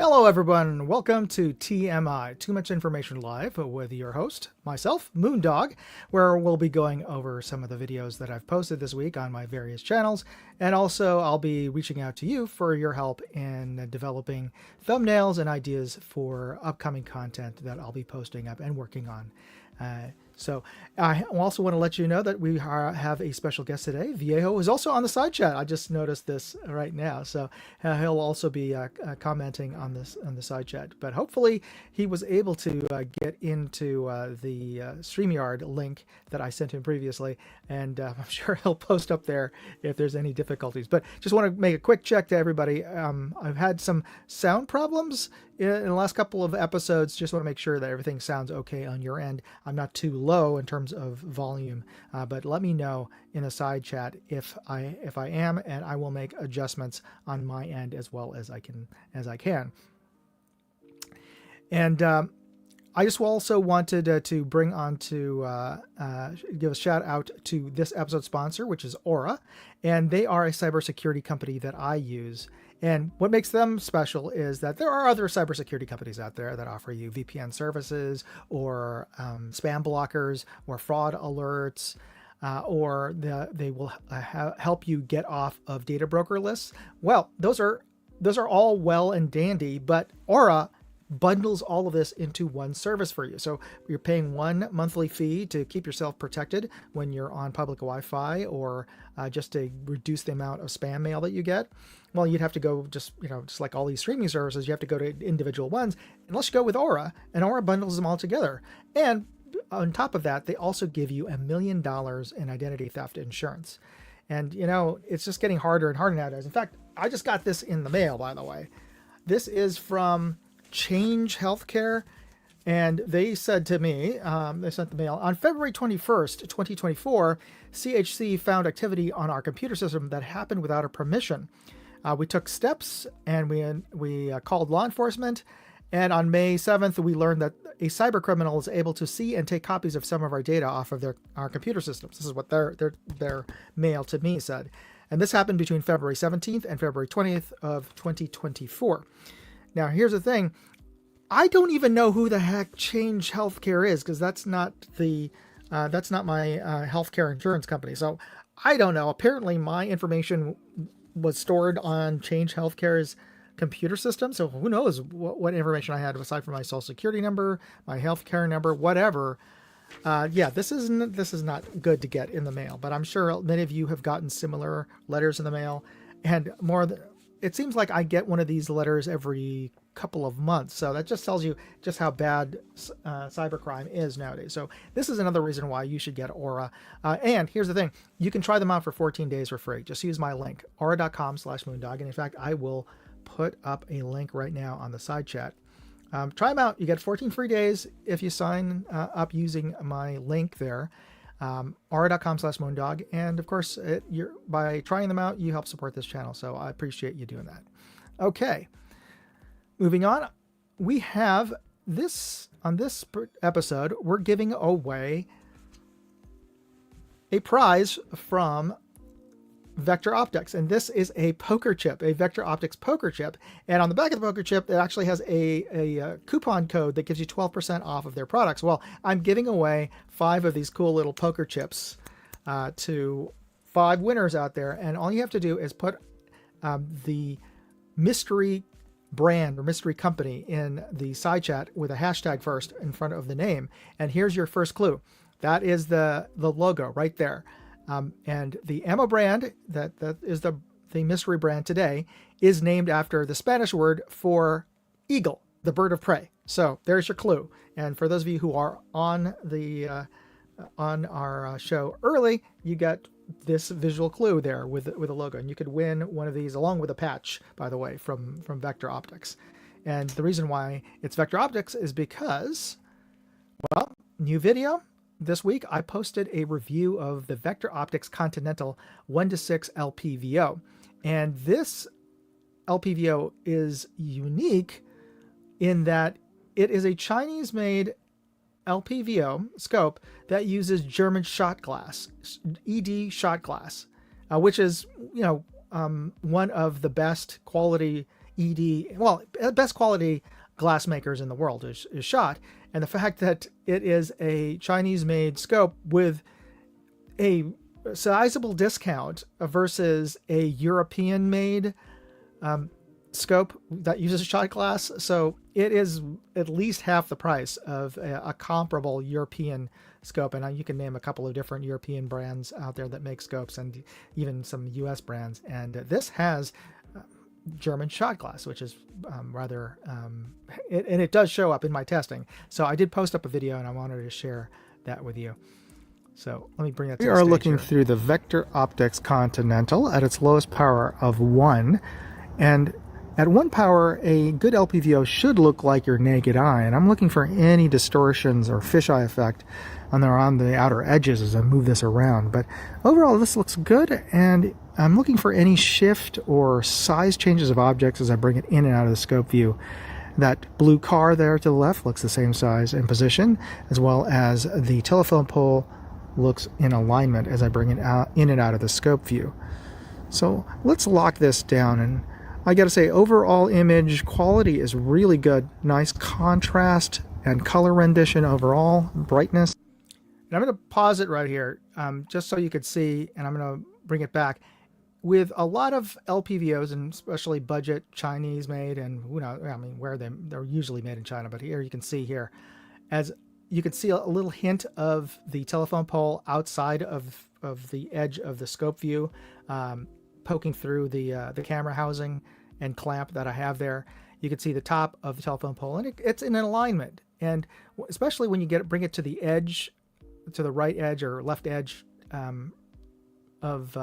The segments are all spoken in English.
Hello, everyone. Welcome to TMI, Too Much Information Live, with your host, myself, Moondog, where we'll be going over some of the videos that I've posted this week on my various channels. And also, I'll be reaching out to you for your help in developing thumbnails and ideas for upcoming content that I'll be posting up and working on. So I also want to let you know that we have a special guest today. Viejo is also on the side chat. I just noticed this right now. So he'll also be commenting on the side chat. But hopefully he was able to get into the StreamYard link that I sent him previously. And I'm sure he'll post up there if there's any difficulties. But just want to make a quick check to everybody. I've had some sound problems in the last couple of episodes. Just want to make sure that everything sounds okay on your end. I'm not too low in terms of volume, but let me know in a side chat if I am, and I will make adjustments on my end as well as I can. And I just also wanted to bring on to give a shout out to this episode sponsor, which is Aura, and they are a cybersecurity company that I use. And what makes them special is that there are other cybersecurity companies out there that offer you VPN services or spam blockers or fraud alerts, or they will help you get off of data broker lists. Well, those are all well and dandy, but Aura bundles all of this into one service for you. So you're paying one monthly fee to keep yourself protected when you're on public Wi-Fi, or just to reduce the amount of spam mail that you get. Well, you'd have to go just like all these streaming services, you have to go to individual ones, unless you go with Aura, and Aura bundles them all together. And on top of that, they also give you $1 million in identity theft insurance. And it's just getting harder and harder nowadays. In fact, I just got this in the mail, by the way. This is from Change Healthcare, and they said to me, they sent the mail on February 21st, 2024, CHC found activity on our computer system that happened without our permission. We took steps, and we called law enforcement, and on May 7th, we learned that a cyber criminal is able to see and take copies of some of our data off of our computer systems. This is what their mail to me said. And this happened between February 17th and February 20th of 2024. Now, here's the thing. I don't even know who the heck Change Healthcare is, because that's not my healthcare insurance company. So I don't know. Apparently, my information was stored on Change Healthcare's computer system. So who knows what information I had aside from my social security number, my healthcare number, whatever. Yeah, this is not good to get in the mail. But I'm sure many of you have gotten similar letters in the mail, and it seems like I get one of these letters every couple of months. So that just tells you just how bad cybercrime is nowadays. So this is another reason why you should get Aura. And here's the thing. You can try them out for 14 days for free. Just use my link, aura.com/moondog. And in fact, I will put up a link right now on the side chat. Try them out. You get 14 free days if you sign up using my link there. aura.com/moondog, and of course by trying them out you help support this channel, so I appreciate you doing that. Okay, moving on, we have on this episode we're giving away a prize from Vector Optics, and this is a poker chip, a Vector Optics poker chip, and on the back of the poker chip it actually has a coupon code that gives you 12% off of their products. Well, I'm giving away 5 of these cool little poker chips to 5 winners out there, and all you have to do is put the mystery brand or mystery company in the side chat with a hashtag first in front of the name, and here's your first clue. That is the logo right there. And the ammo brand that is the mystery brand today is named after the Spanish word for eagle, the bird of prey. So there's your clue. And for those of you who are on our show early, you get this visual clue there with a logo, and you could win one of these along with a patch, by the way, from Vector Optics. And the reason why it's Vector Optics is because, well, new video. This week, I posted a review of the Vector Optics Continental 1-6 LPVO. And this LPVO is unique in that it is a Chinese-made LPVO scope that uses German shot glass, ED shot glass, which is, one of the best quality ED, well, best quality glass makers in the world is shot. And the fact that it is a Chinese-made scope with a sizable discount versus a European-made scope that uses shot glass, so it is at least half the price of a comparable European scope. And you can name a couple of different European brands out there that make scopes, and even some US brands. And this has German shot glass, which is rather, and it does show up in my testing. So I did post up a video, and I wanted to share that with you. So let me bring that to the stage. We are looking through the Vector Optics Continental at its lowest power of 1. And at 1 power, a good LPVO should look like your naked eye. And I'm looking for any distortions or fisheye effect on the outer edges as I move this around. But overall, this looks good. And I'm looking for any shift or size changes of objects as I bring it in and out of the scope view. That blue car there to the left looks the same size and position, as well as the telephone pole looks in alignment as I bring it out in and out of the scope view. So let's lock this down, and I gotta say, overall image quality is really good. Nice contrast and color rendition overall, brightness. And I'm gonna pause it right here, just so you could see, and I'm gonna bring it back. With a lot of LPVOs, and especially budget Chinese made, and who knows, I mean, where they're usually made in China, but here you can see here, as you can see a little hint of the telephone pole outside of the edge of the scope view, poking through the camera housing and clamp that I have there. You can see the top of the telephone pole, and it's in alignment. And especially when you bring it to the edge, to the right edge or left edge of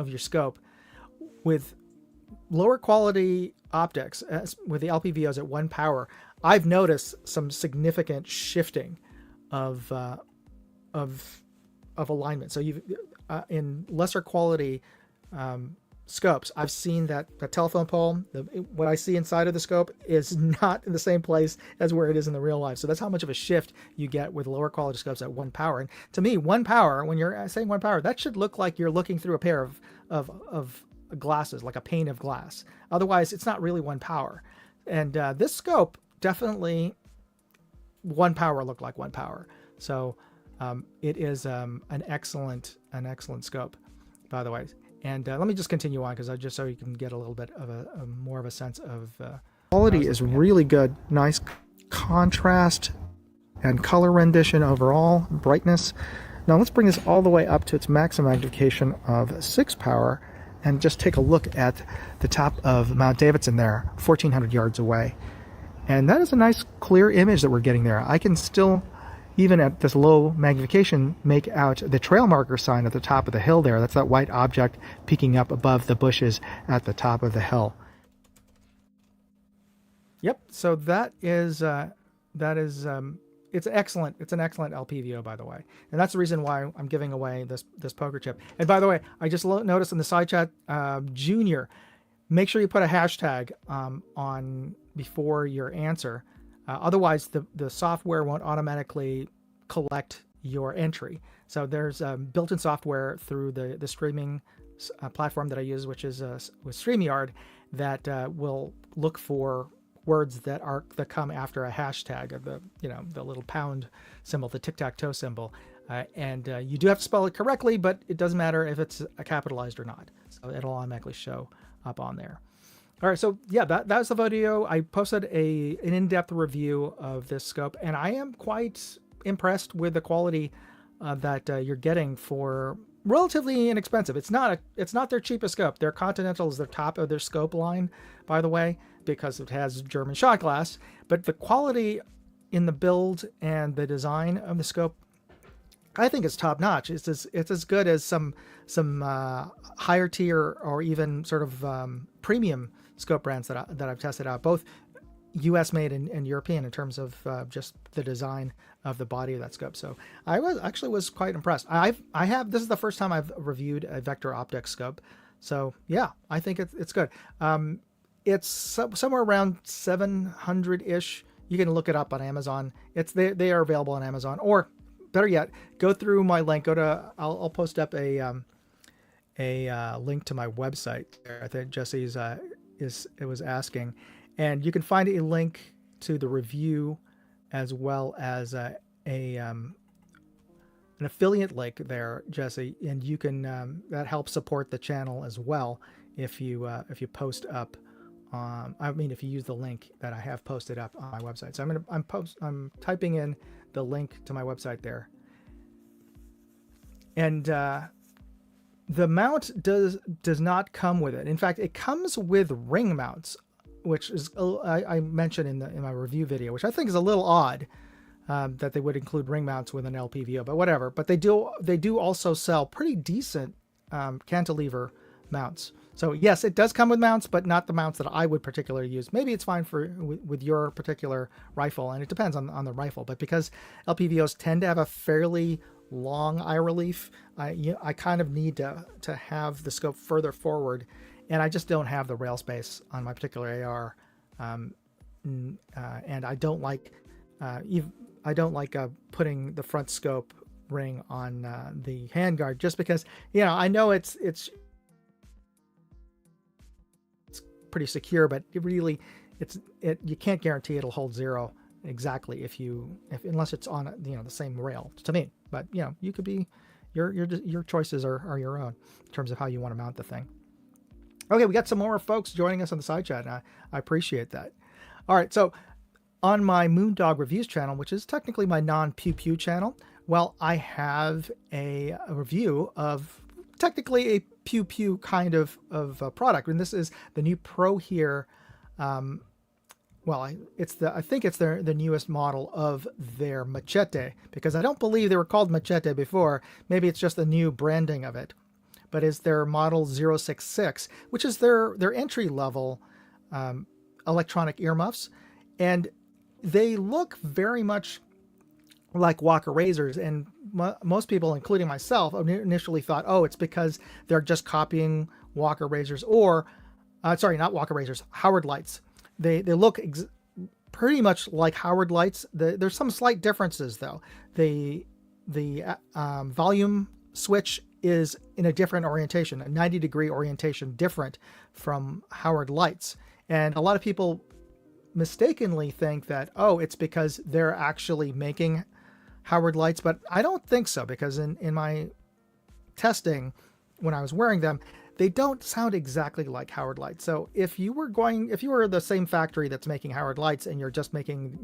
your scope, with lower quality optics, with the LPVOs at 1 power, I've noticed some significant shifting of alignment. So you've in lesser quality scopes, I've seen that the telephone pole, what I see inside of the scope is not in the same place as where it is in the real life. So that's how much of a shift you get with lower quality scopes at 1 power. And to me, 1 power, when you're saying 1 power, that should look like you're looking through a pair of glasses, like a pane of glass. Otherwise, it's not really 1 power. And this scope definitely 1 power looked like 1 power. So it is an excellent scope, by the way. And let me just continue on, because just so you can get a little bit of a more of a sense of quality is really good. Nice contrast and color rendition overall, brightness. Now let's bring this all the way up to its maximum magnification of 6 power, and just take a look at the top of Mount Davidson there, 1,400 yards away. And that is a nice clear image that we're getting there. I can still, even at this low magnification, make out the trail marker sign at the top of the hill there. That's that white object peeking up above the bushes at the top of the hill. Yep, so that is it's excellent. It's an excellent LPVO, by the way. And that's the reason why I'm giving away this poker chip. And by the way, I just noticed in the side chat, Junior, make sure you put a hashtag on before your answer. Otherwise, the software won't automatically collect your entry. So there's built-in software through the streaming platform that I use, which is with StreamYard, that will look for words that come after a hashtag, of the little pound symbol, the tic-tac-toe symbol, and you do have to spell it correctly, but it doesn't matter if it's capitalized or not. So it'll automatically show up on there. All right, so yeah, that was the video. I posted an in-depth review of this scope, and I am quite impressed with the quality that you're getting for relatively inexpensive. It's not their cheapest scope. Their Continental is the top of their scope line, by the way, because it has German shot glass. But the quality in the build and the design of the scope, I think it's top notch. It's as good as some higher tier or even sort of premium scope brands that I've tested out, both U.S. made and European, in terms of just the design of the body of that scope. So I was quite impressed. This is the first time I've reviewed a Vector Optics scope. So yeah, I think it's good. It's somewhere around 700-ish. You can look it up on Amazon. They are available on Amazon, or better yet, go through my link. I'll post up a link to my website. I think Jesse's it was asking. And you can find a link to the review as well as an affiliate link there, Jesse, and you can that helps support the channel as well if you post up. If you use the link that I have posted up on my website. So I'm typing in the link to my website there, and the mount does not come with it. In fact, it comes with ring mounts, which is I mentioned in my review video, which I think is a little odd. That they would include ring mounts with an LPVO, but whatever. But they do also sell pretty decent cantilever mounts. So yes, it does come with mounts, but not the mounts that I would particularly use. Maybe it's fine with your particular rifle, and it depends on the rifle. But because LPVOs tend to have a fairly long eye relief, I kind of need to have the scope further forward, and I just don't have the rail space on my particular AR, and I don't like putting the front scope ring on the handguard, just because I know it's pretty secure, but it really you can't guarantee it'll hold zero exactly unless it's on the same rail to me. But you could be your choices are your own in terms of how you want to mount the thing. Okay, we got some more folks joining us on the side chat, and I appreciate that. All right, so on my Moondog Reviews channel, which is technically my non-pew pew channel, well, I have a review of technically a pew pew kind of product, and this is the new Pro Here. I think it's the newest model of their machete, because I don't believe they were called machete before. Maybe it's just the new branding of it, but it's their model 066, which is their entry level electronic earmuffs, and they look very much like Walker razors, and most people, including myself, initially thought, oh, it's because they're just copying Walker razors, or not Walker razors, Howard lights. They look pretty much like Howard lights. There's some slight differences though. The volume switch is in a different orientation, a 90-degree orientation, different from Howard lights, and a lot of people mistakenly think that, oh, it's because they're actually making Howard lights, but I don't think so, because in my testing when I was wearing them, they don't sound exactly like Howard lights. So if you were the same factory that's making Howard lights and you're just making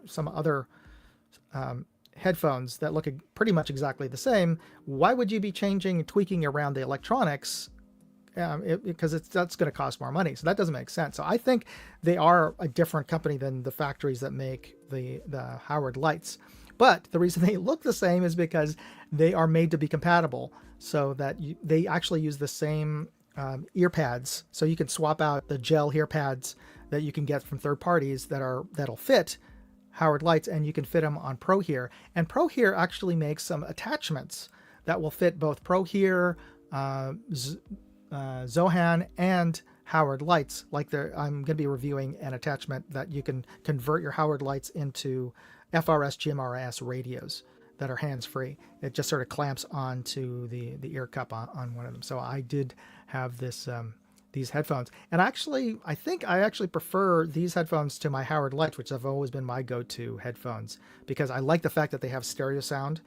some other headphones that look pretty much exactly the same, why would you be changing and tweaking around the electronics? Because that's going to cost more money. So that doesn't make sense. So I think they are a different company than the factories that make the Howard lights. But the reason they look the same is because they are made to be compatible, so that they actually use the same ear pads. So you can swap out the gel ear pads that you can get from third parties that'll fit Howard lights, and you can fit them on Pro Here. And Pro Here actually makes some attachments that will fit both Pro Here, Zohan, and Howard lights. I'm going to be reviewing an attachment that you can convert your Howard lights into FRS GMRS radios that are hands-free. It just sort of clamps onto the ear cup on one of them. So I did have these headphones, and I think I actually prefer these headphones to my Howard lights, which have always been my go-to headphones, because I like the fact that they have stereo sound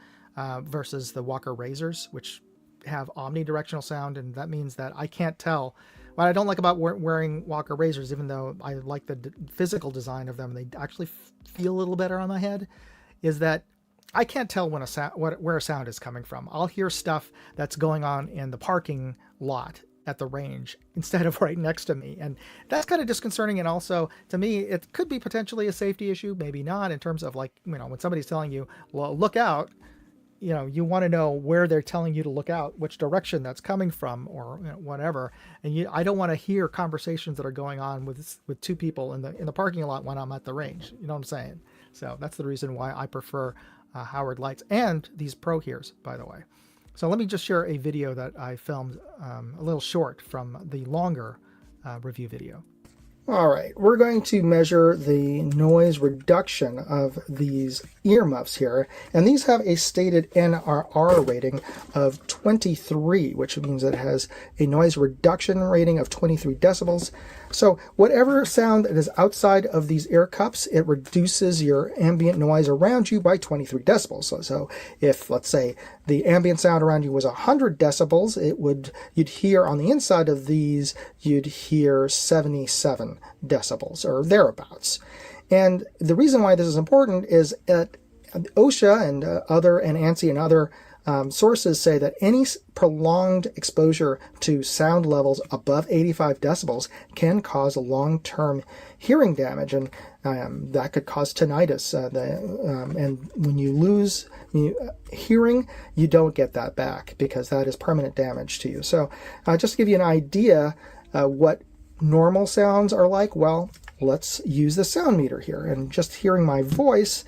versus the Walker razors, which have omnidirectional sound, and that means that I can't tell. What I don't like about wearing Walker razors, even though I like the physical design of them, they actually feel a little better on my head, is that I can't tell when where a sound is coming from. I'll hear stuff that's going on in the parking lot at the range instead of right next to me, and that's kind of disconcerting. And also, to me, it could be potentially a safety issue, maybe not, in terms of when somebody's telling you, well, look out. You want to know where they're telling you to look out, which direction that's coming from, or whatever. And I don't want to hear conversations that are going on with two people in the parking lot when I'm at the range. You know what I'm saying? So that's the reason why I prefer Howard lights, and these Pro Heres, by the way. So let me just share a video that I filmed, a little short from the longer review video. All right, we're going to measure the noise reduction of these earmuffs here, and these have a stated NRR rating of 23, which means it has a noise reduction rating of 23 decibels. So whatever sound that is outside of these ear cups, it reduces your ambient noise around you by 23 decibels. So if, let's say, the ambient sound around you was 100 decibels, you'd hear on the inside of these, you'd hear 77 decibels or thereabouts. And the reason why this is important is that OSHA and ANSI and other sources say that any prolonged exposure to sound levels above 85 decibels can cause long-term hearing damage, and that could cause tinnitus. And when you lose hearing, you don't get that back because that is permanent damage to you. So just to give you an idea what normal sounds are like, well, let's use the sound meter here. And just hearing my voice,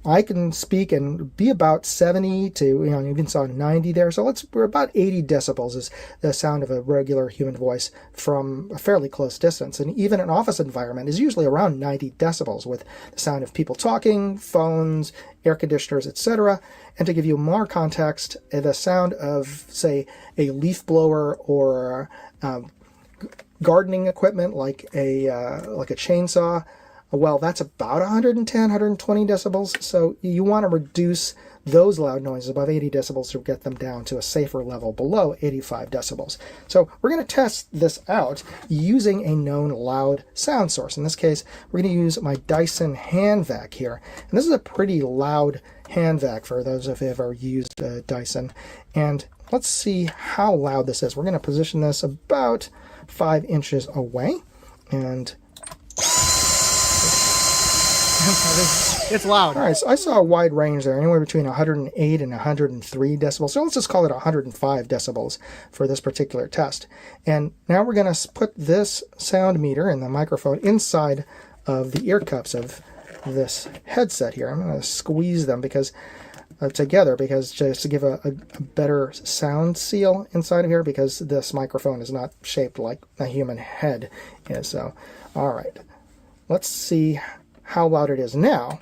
I can speak and be about 70 to, you even saw 90 there. So we're about 80 decibels is the sound of a regular human voice from a fairly close distance. And even an office environment is usually around 90 decibels with the sound of people talking, phones, air conditioners, etc. And to give you more context, the sound of, say, a leaf blower or gardening equipment like a chainsaw, well, that's about 110, 120 decibels. So you want to reduce those loud noises above 80 decibels to get them down to a safer level below 85 decibels. So we're going to test this out using a known loud sound source. In this case, we're going to use my Dyson hand vac here. And this is a pretty loud hand vac for those of you who have ever used Dyson. And let's see how loud this is. We're going to position this about 5 inches away. And it's loud. All right, so I saw a wide range there, anywhere between 108 and 103 decibels. So let's just call it 105 decibels for this particular test. And now we're going to put this sound meter and the microphone inside of the ear cups of this headset here. I'm going to squeeze them together because just to give a better sound seal inside of here, because this microphone is not shaped like a human head is. So, all right, let's see how loud it is now.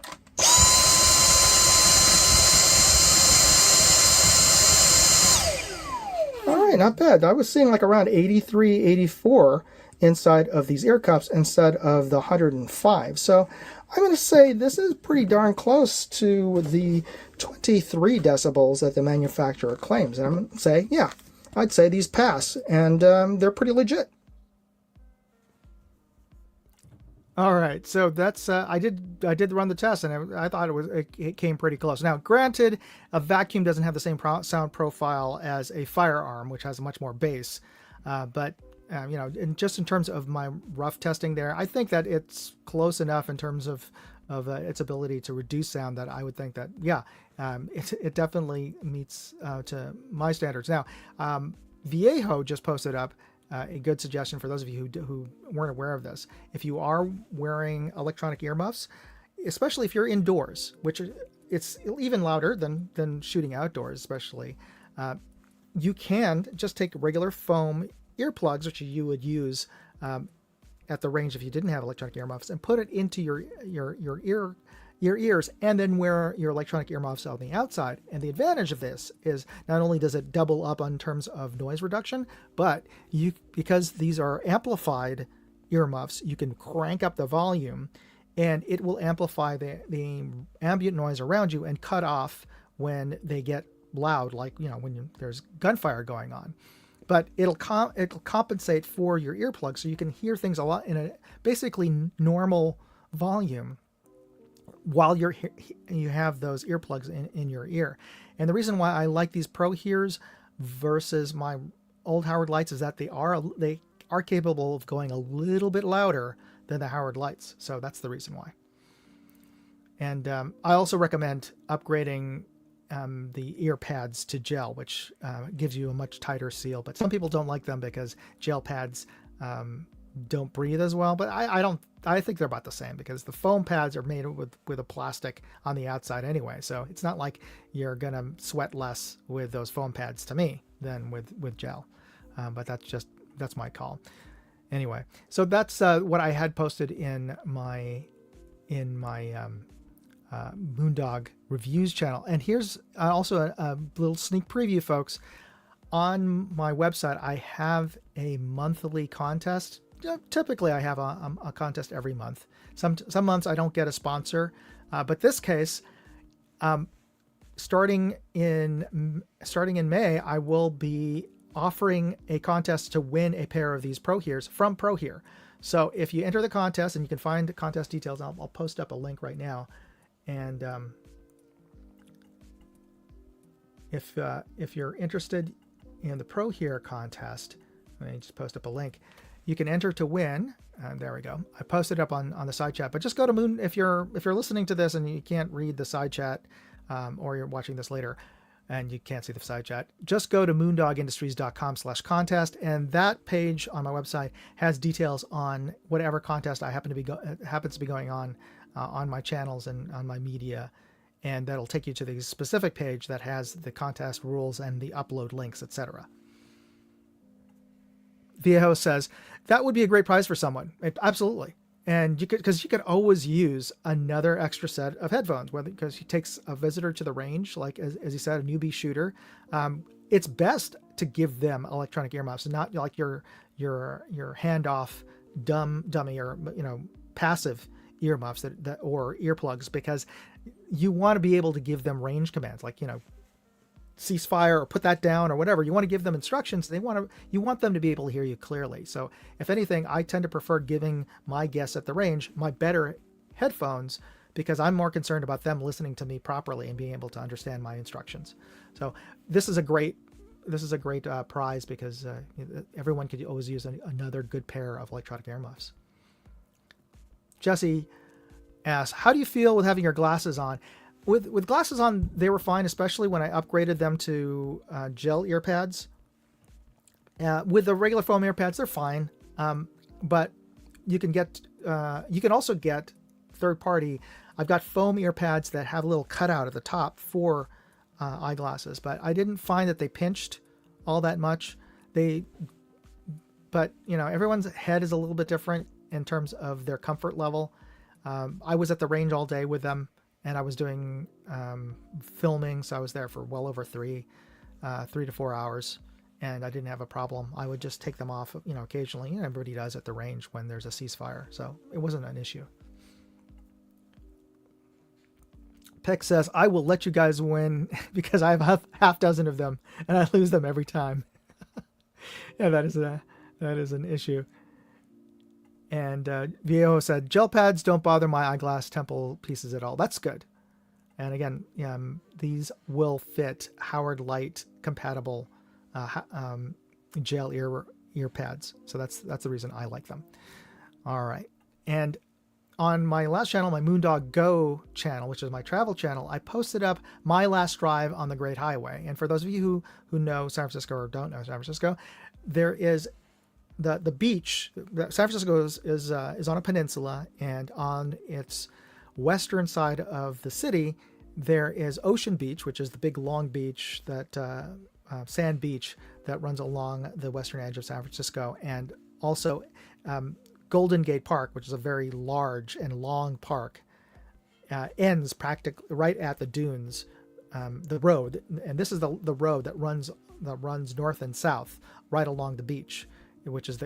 All right, not bad. I was seeing like around 83, 84 inside of these ear cups instead of the 105. So I'm going to say this is pretty darn close to the 23 decibels that the manufacturer claims. And I'm going to say, yeah, I'd say these pass, and they're pretty legit. All right, so that's I did run the test, and I thought it came pretty close. Now, granted, a vacuum doesn't have the same sound profile as a firearm, which has much more bass, but just in terms of my rough testing there, I think that it's close enough in terms of its ability to reduce sound that I would think that it definitely meets to my standards. Now, Viejo just posted up a good suggestion for those of you who weren't aware of this. If you are wearing electronic earmuffs, especially if you're indoors, which it's even louder than shooting outdoors, especially, you can just take regular foam earplugs, which you would use at the range if you didn't have electronic earmuffs, and put it into your ears, and then wear your electronic earmuffs on the outside. And the advantage of this is not only does it double up in terms of noise reduction, but because these are amplified earmuffs, you can crank up the volume and it will amplify the ambient noise around you and cut off when they get loud, like when there's gunfire going on. But it'll compensate for your earplugs, so you can hear things a lot in a basically normal volume while you have those earplugs in your ear. And the reason why I like these Pro Hears versus my old Howard Lights is that they are capable of going a little bit louder than the Howard Lights. So that's the reason why. And I also recommend upgrading the ear pads to gel, which gives you a much tighter seal. But some people don't like them because gel pads don't breathe as well. But I think they're about the same, because the foam pads are made with a plastic on the outside anyway. So it's not like you're gonna sweat less with those foam pads to me than with gel. But that's my call. Anyway, so that's what I had posted in my Moondog reviews channel. And here's also a little sneak preview, folks. On my website, I have a monthly contest. Typically, I have a contest every month. Some months I don't get a sponsor, but this case, starting in May, I will be offering a contest to win a pair of these Pro Hears from Pro Here. So if you enter the contest, and you can find the contest details, I'll post up a link right now. And if you're interested in the Pro Here contest, let me just post up a link. You can enter to win. There we go. I posted up on the side chat. But just go to Moon if you're listening to this and you can't read the side chat, or you're watching this later and you can't see the side chat. Just go to moondogindustries.com/contest, and that page on my website has details on whatever contest I happens to be going on my channels and on my media. And that'll take you to the specific page that has the contest rules and the upload links, etc. Viejo says, that would be a great prize for someone. Absolutely. And you could always use another extra set of headphones, because he takes a visitor to the range, like as he said, a newbie shooter. It's best to give them electronic earmuffs, not like your handoff dummy or passive earmuffs that or earplugs, because you want to be able to give them range commands, like ceasefire or put that down or whatever. You want to give them instructions. You want them to be able to hear you clearly. So if anything, I tend to prefer giving my guests at the range my better headphones, because I'm more concerned about them listening to me properly and being able to understand my instructions. So this is a great prize, because everyone could always use another good pair of electronic earmuffs. Jesse asks, how do you feel with having your glasses on? With glasses on, they were fine, especially when I upgraded them to gel ear pads. With the regular foam ear pads, they're fine. But you can also get third party. I've got foam ear pads that have a little cutout at the top for eyeglasses, but I didn't find that they pinched all that much. But everyone's head is a little bit different in terms of their comfort level. I was at the range all day with them, and I was doing filming, so I was there for well over 3 to 4 hours, and I didn't have a problem. I would just take them off, occasionally. Everybody does at the range when there's a ceasefire, so it wasn't an issue. Peck says, I will let you guys win because I have half dozen of them, and I lose them every time. Yeah, that is an issue. And Viejo said, gel pads don't bother my eyeglass temple pieces at all. That's good. And again, these will fit Howard Light compatible gel ear pads. So that's the reason I like them. All right. And on my last channel, my Moondog Go channel, which is my travel channel, I posted up my last drive on the Great Highway. And for those of you who know San Francisco or don't know San Francisco, there is the beach. San Francisco is on a peninsula, and on its western side of the city, there is Ocean Beach, which is the big long beach, that sand beach that runs along the western edge of San Francisco, and also Golden Gate Park, which is a very large and long park, ends practically right at the dunes, the road, and this is the road that runs north and south right along the beach, which is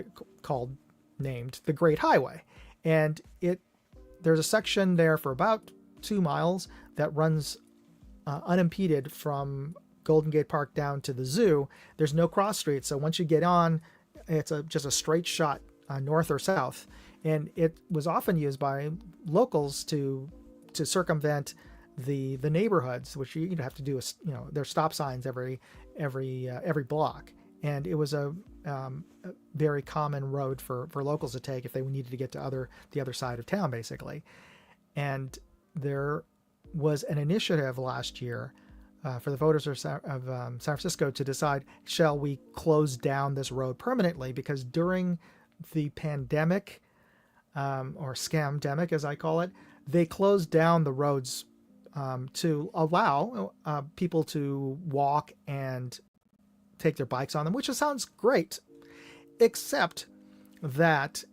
named the Great Highway. And there's a section there for about 2 miles that runs unimpeded from Golden Gate Park down to the zoo. There's no cross streets, so once you get on, it's just a straight shot north or south. And it was often used by locals to circumvent the neighborhoods, which you have to do. There's stop signs every block, and it was a very common road for locals to take if they needed to get to the other side of town, basically. And there was an initiative last year for the voters of San Francisco to decide, shall we close down this road permanently? Because during the pandemic, or scamdemic as I call it, they closed down the roads to allow people to walk and take their bikes on them, which sounds great, except that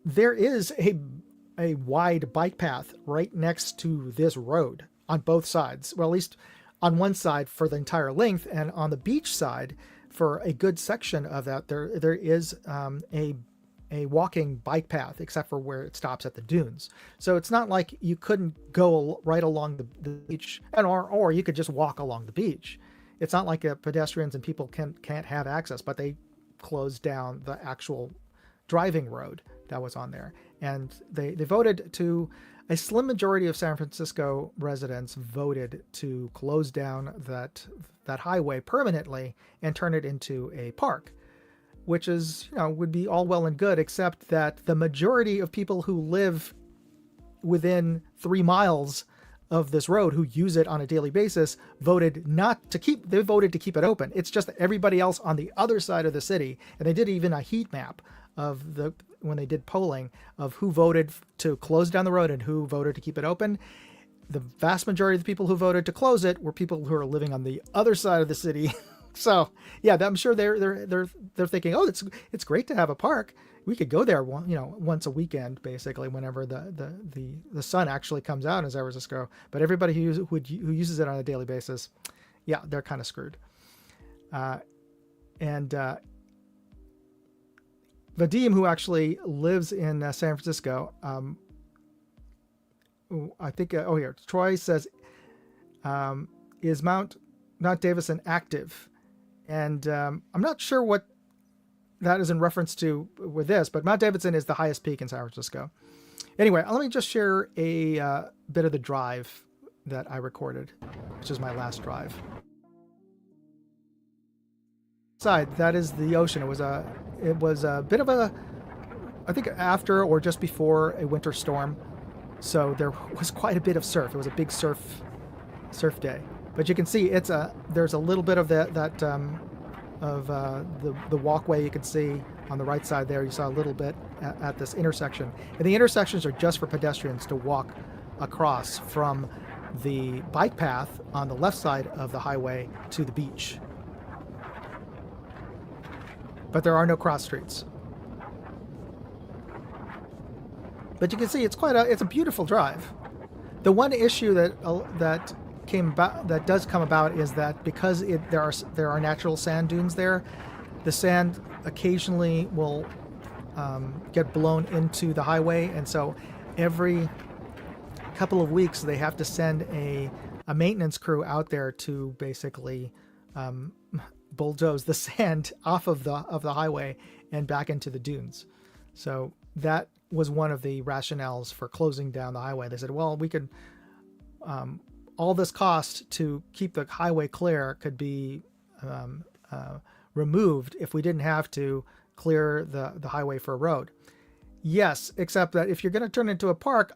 there is a wide bike path right next to this road on both sides. Well, at least on one side for the entire length, and on the beach side for a good section of that, there is a walking bike path, except for where it stops at the dunes. So it's not like you couldn't go right along the beach, or you could just walk along the beach. It's not like pedestrians and people can't have access, but they closed down the actual driving road that was on there. And they voted to, a slim majority of San Francisco residents voted to close down that highway permanently and turn it into a park, which is, would be all well and good, except that the majority of people who live within 3 miles of this road, who use it on a daily basis, voted to keep it open. It's just that everybody else on the other side of the city, and they did even a heat map of when they did polling of who voted to close down the road and who voted to keep it open. The vast majority of the people who voted to close it were people who are living on the other side of the city. So yeah, I'm sure they're thinking, oh, it's great to have a park. We could go there once a weekend, basically, whenever the sun actually comes out in San Francisco. But everybody who uses it on a daily basis, yeah, they're kind of screwed. Vadim, who actually lives in San Francisco, I think, here, Troy says, is Mount Davison active? And I'm not sure what that is in reference to with this, but Mount Davidson is the highest peak in San Francisco. Anyway, let me just share a bit of the drive that I recorded, which is my last drive. That is the ocean. It was a bit of I think after or just before a winter storm, so there was quite a bit of surf. It was a big surf day. But you can see there's a little bit of the walkway you can see on the right side there. You saw a little bit at this intersection. And the intersections are just for pedestrians to walk across from the bike path on the left side of the highway to the beach. But there are no cross streets. But you can see it's a beautiful drive. The one issue that does come about is that because there are natural sand dunes there, the sand occasionally will get blown into the highway, and so every couple of weeks they have to send a maintenance crew out there to basically bulldoze the sand off of the highway and back into the dunes. So that was one of the rationales for closing down the highway. They said, well, we could all this cost to keep the highway clear could be removed if we didn't have to clear the highway for a road. Yes, except that if you're going to turn it into a park,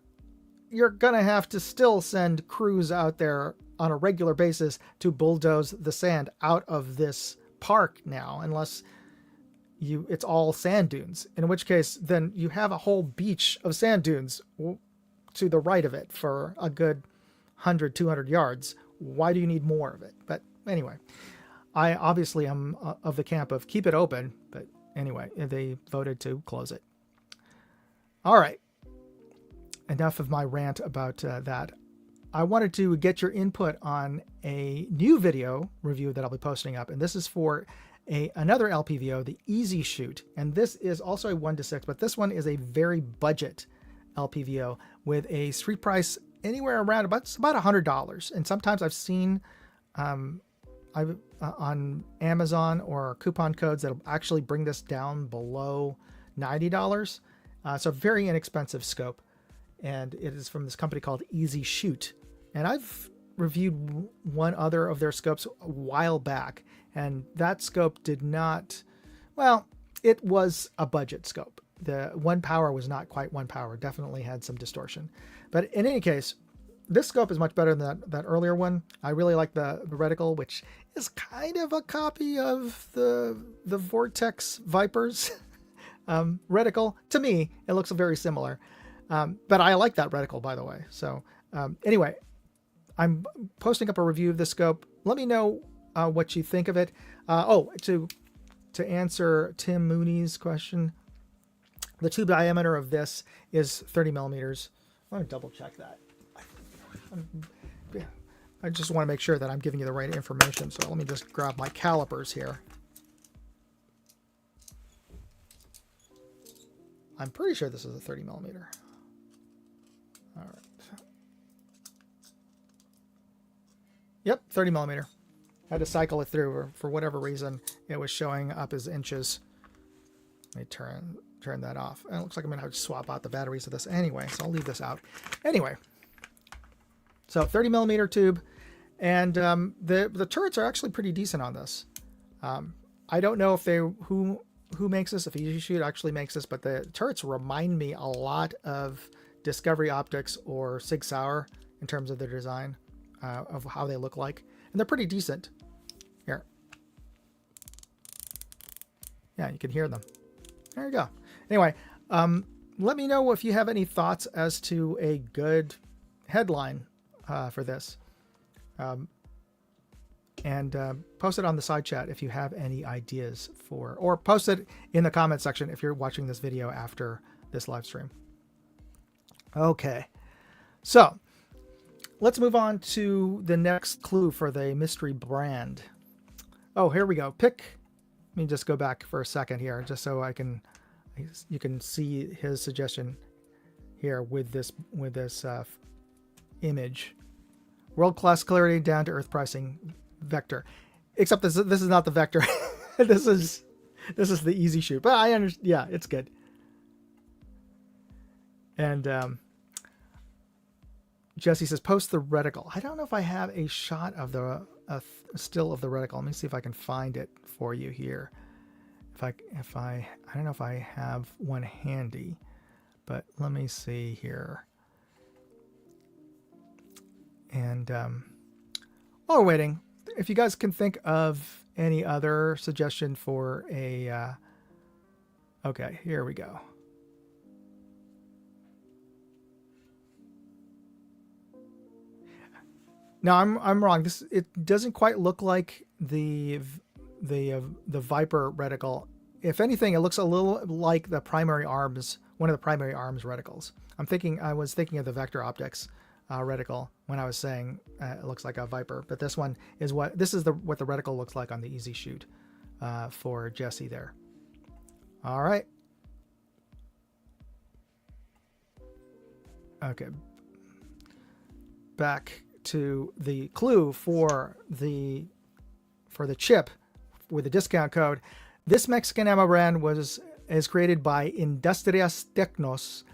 you're going to have to still send crews out there on a regular basis to bulldoze the sand out of this park now, unless it's all sand dunes, in which case then you have a whole beach of sand dunes to the right of it for a good 100, 200 yards. Why do you need more of it? But anyway, I obviously am of the camp of keep it open, but anyway, they voted to close it. All right. Enough of my rant about that. I wanted to get your input on a new video review that I'll be posting up, and this is for another LPVO, the Easy Shoot, and this is also a 1-to-6, but this one is a very budget LPVO with a street price anywhere around about $100. And sometimes I've seen on Amazon or coupon codes that'll actually bring this down below $90. So very inexpensive scope. And it is from this company called Easy Shoot. And I've reviewed one other of their scopes a while back, and that scope did not, well, it was a budget scope. The 1 power was not quite 1 power, definitely had some distortion. But in any case, this scope is much better than that earlier one. I really like the reticle, which is kind of a copy of the Vortex Vipers reticle. To me, it looks very similar. But I like that reticle, by the way. So anyway, I'm posting up a review of this scope. Let me know what you think of it. To answer Tim Mooney's question, The tube diameter of this is 30 millimeters. Let me double check that. I just want to make sure that I'm giving you the right information. So let me just grab my calipers here. I'm pretty sure this is a 30 millimeter. All right. Yep, 30 millimeter. I had to cycle it through. For whatever reason, it was showing up as inches. Let me turn that off. And it looks like I'm going to have to swap out the batteries of this anyway, so I'll leave this out. Anyway, so 30 millimeter tube, and the turrets are actually pretty decent on this. I don't know if who makes this, if Easy Shoot actually makes this, but the turrets remind me a lot of Discovery Optics or Sig Sauer in terms of their design, of how they look like, and they're pretty decent. Here, yeah, you can hear them. There you go. Anyway, let me know if you have any thoughts as to a good headline for this. And post it on the side chat if you have any ideas for, or post it in the comment section if you're watching this video after this live stream. Okay, so let's move on to the next clue for the mystery brand. Oh, here we go. Let me just go back for a second here, just so you can see his suggestion here with this image. World-class clarity, down-to-earth pricing, vector. Except this is not the vector. this is the Easy Shoot. But I understand. Yeah, it's good. And Jesse says, post the reticle. I don't know if I have a shot of the still of the reticle. Let me see if I can find it for you here. I don't know if I have one handy, but let me see here. And while we're waiting, if you guys can think of any other suggestion for a okay, here we go. No, I'm wrong. It doesn't quite look like the Viper reticle. If anything, it looks a little like the primary arms, one of the primary arms reticles. I was thinking of the Vector Optics reticle when I was saying it looks like a Viper, but this one is what the reticle looks like on the Easy Shoot for Jesse there. All right. Okay. Back to the clue for the chip with the discount code. This Mexican ammo brand is created by Industrias Tecnos,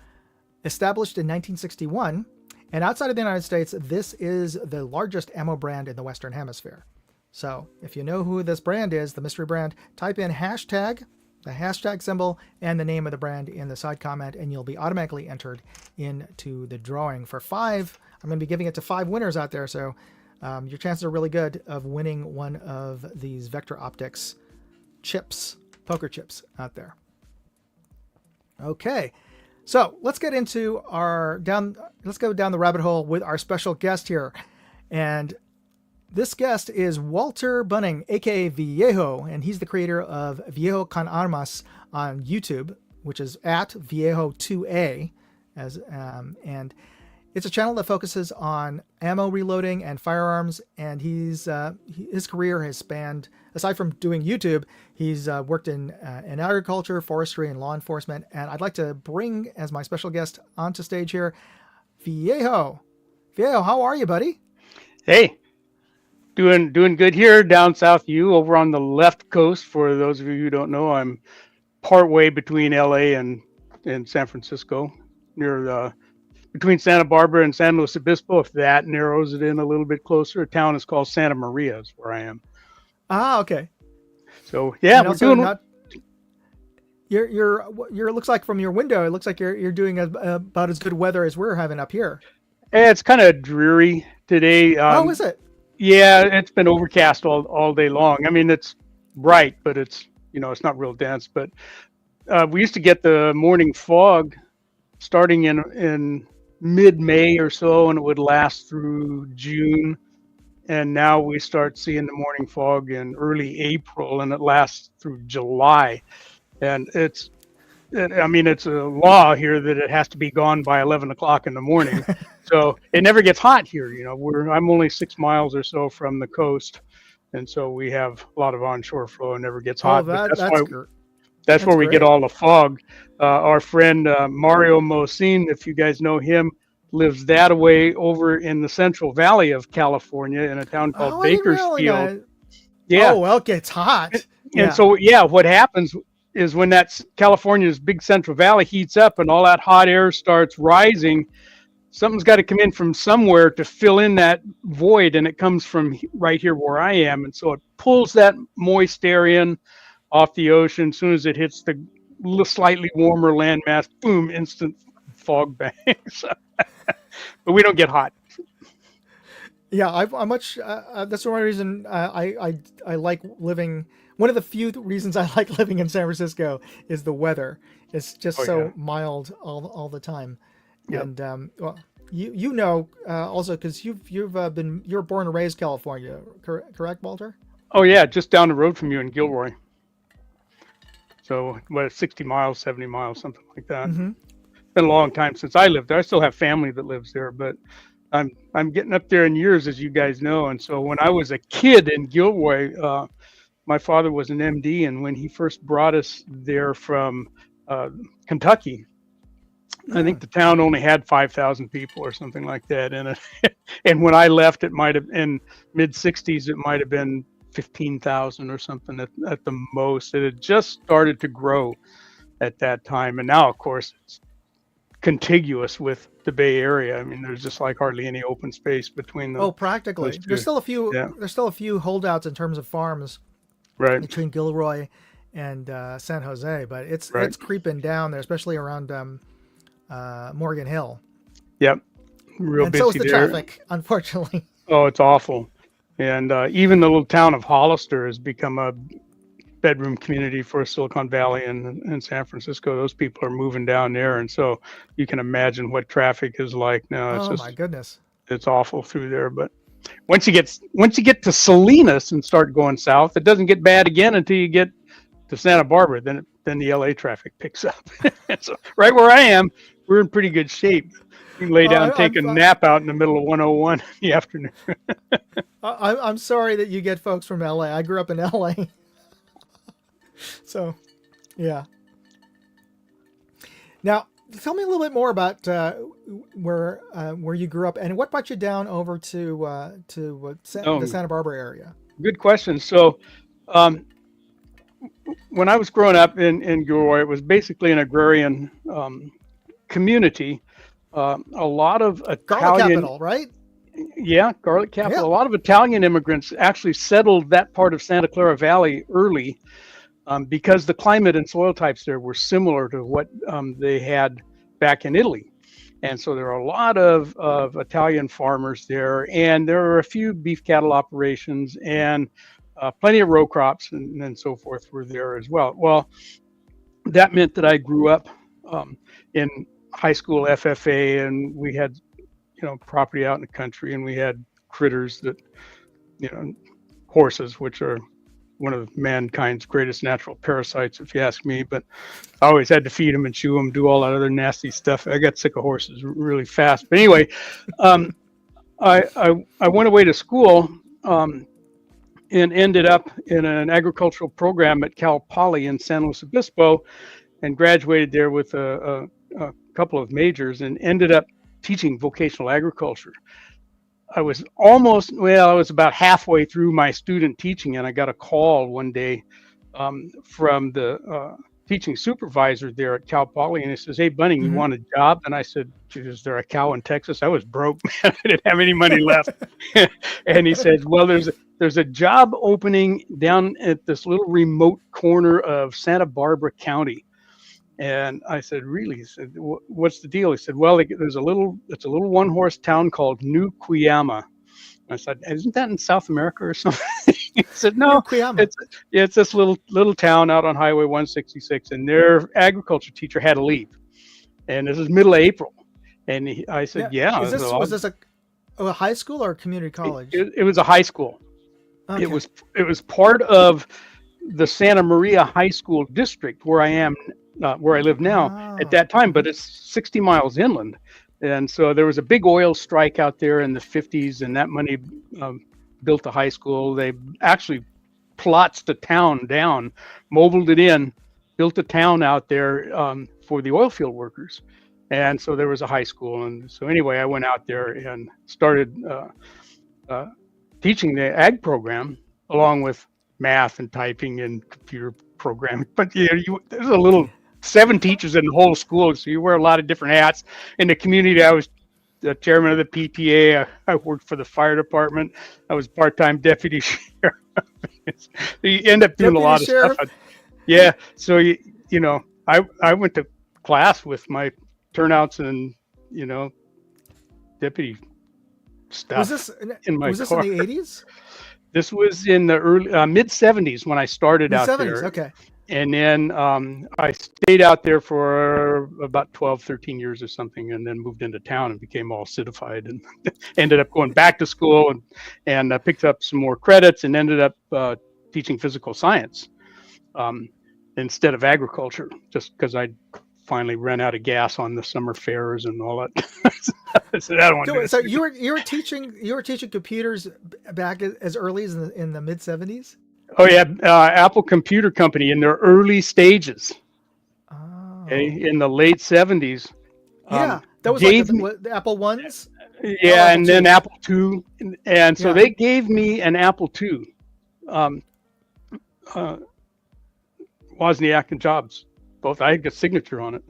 established in 1961, and outside of the United States, this is the largest ammo brand in the Western Hemisphere. So if you know who this brand is, the mystery brand, type in hashtag, the hashtag symbol, and the name of the brand in the side comment, and you'll be automatically entered into the drawing for 5. I'm going to be giving it to 5 winners out there, so your chances are really good of winning one of these Vector Optics chips, poker chips out there. Okay, so let's get into let's go down the rabbit hole with our special guest here. And this guest is Walter Bunning, aka Viejo, and he's the creator of Viejo con Armas on YouTube, which is at Viejo2A, and it's a channel that focuses on ammo reloading and firearms, and his career has spanned, aside from doing YouTube, he's worked in agriculture, forestry, and law enforcement. And I'd like to bring, as my special guest onto stage here, Viejo. Viejo, how are you, buddy? Hey, doing good here down south. Over on the left coast. For those of you who don't know, I'm partway between LA and San Francisco, near between Santa Barbara and San Luis Obispo. If that narrows it in a little bit closer, a town is called Santa Maria, is where I am. Ah, okay. So yeah, we're doing. You're looks like from your window, it looks like you're doing about as good weather as we're having up here. It's kind of dreary today. Oh, is it? Yeah, it's been overcast all day long. I mean, it's bright, but it's it's not real dense. But we used to get the morning fog starting in mid-May or so, and it would last through June. And now we start seeing the morning fog in early April, and it lasts through July. And it's I mean, it's a law here that it has to be gone by 11 o'clock in the morning. So it never gets hot here. I'm only 6 miles or so from the coast. And so we have a lot of onshore flow and never gets Oh, hot. But that's that's where we get great. all the fog. Our friend Mario Mosin, if you guys know him, lives that away over in the Central Valley of California in a town called Oh, I didn't Bakersfield. realize. Yeah. Oh, well, it gets hot. And so, what happens is when that California's big Central Valley heats up and all that hot air starts rising, something's got to come in from somewhere to fill in that void, and it comes from right here where I am. And so it pulls that moist air in off the ocean. As soon as it hits the slightly warmer landmass, boom, instant fog bangs. But we don't get hot. Yeah, I much. That's one reason I like living. One of the few reasons I like living in San Francisco is the weather. It's just mild all the time. Yep. And well, also because you're born and raised California, correct, Walter? Oh yeah, just down the road from you in Gilroy. So 60 miles, 70 miles, something like that. Mm-hmm. It's been a long time since I lived there. I still have family that lives there, but I'm getting up there in years, as you guys know. And so when I was a kid in Gilroy, my father was an MD, and when he first brought us there from Kentucky, I think the town only had 5,000 people or something like that in it. And when I left, it might have in mid 60s, it might have been 15,000 or something at the most. It had just started to grow at that time. And now, of course, it's contiguous with the Bay Area. I mean, there's just like hardly any open space between them. Oh, practically. There's still a few. Yeah. There's still a few holdouts in terms of farms, right, between Gilroy and San Jose, but it's creeping down there, especially around Morgan Hill. Yep, real busy. So is the there. traffic, unfortunately. Oh, it's awful. And even the little town of Hollister has become a bedroom community for Silicon Valley and San Francisco. Those people are moving down there, and so you can imagine what traffic is like now. It's my goodness, it's awful through there. But once you get to Salinas and start going south, it doesn't get bad again until you get to Santa Barbara. Then the LA traffic picks up. So right where I am, we're in pretty good shape. You can lay down and take a nap out in the middle of 101 in the afternoon. I'm sorry that you get folks from LA. I grew up in LA. So, yeah. Now, tell me a little bit more about where you grew up and what brought you down over to the Santa Barbara area. Good question. So, when I was growing up in Gilroy, it was basically an agrarian community. A lot of Italian, garlic capital, right? Yeah, garlic capital. Yeah. A lot of Italian immigrants actually settled that part of Santa Clara Valley early. Because the climate and soil types there were similar to what they had back in Italy. And so there are a lot of Italian farmers there, and there are a few beef cattle operations, and plenty of row crops and so forth were there as well. Well, that meant that I grew up in high school FFA, and we had, property out in the country, and we had critters that, horses, which are one of mankind's greatest natural parasites, if you ask me. But I always had to feed them and chew them, do all that other nasty stuff. I got sick of horses really fast. But anyway, I went away to school and ended up in an agricultural program at Cal Poly in San Luis Obispo, and graduated there with a couple of majors, and ended up teaching vocational agriculture. I was about halfway through my student teaching, and I got a call one day from the teaching supervisor there at Cal Poly, and he says, "Hey, Bunning, you want a job?" And I said, "Is there a cow in Texas?" I was broke, man. I didn't have any money left. And he says, "Well, there's a job opening down at this little remote corner of Santa Barbara County." And I said, "Really?" He said, "What's the deal?" He said, "Well, it's a little one-horse town called New Cuyama." I said, "Isn't that in South America or something?" He said, "No, it's this little town out on Highway 166, and their agriculture teacher had to leave, and this is middle of April." And I said, "Yeah." Was this a high school or a community college? It was a high school. Okay. It was part of the Santa Maria High School district where I am where I live now at Oh. that time, but it's 60 miles inland. And so there was a big oil strike out there in the 50s, and that money built a high school. They actually plots the town down, mobiled it in, built a town out there for the oil field workers. And so there was a high school. And so anyway, I went out there and started teaching the ag program along with math and typing and computer programming. But there's a little 7 teachers in the whole school, so you wear a lot of different hats. In the community, I was the chairman of the PTA. I worked for the fire department. I was part-time deputy sheriff. You end up doing Deputy a lot sheriff? of stuff. Yeah. So I went to class with my turnouts and deputy stuff Was this in my was this car. in the 80s? This was in the early mid 70s when I started The out 70s. there. Okay. And then I stayed out there for about 12, 13 years or something, and then moved into town and became all citified, and ended up going back to school and picked up some more credits, and ended up teaching physical science instead of agriculture, just because I finally ran out of gas on the summer fairs and all that. I said, I don't want to do it. So you were teaching computers back as early as in the mid 70s? Oh yeah, Apple Computer Company in their early stages. Oh. Okay, in the late 70s. Yeah, that was like the Apple ones. Yeah, Apple and II. then Apple II, and so Yeah. they gave me an Apple II. Wozniak and Jobs, both. I had a signature on it,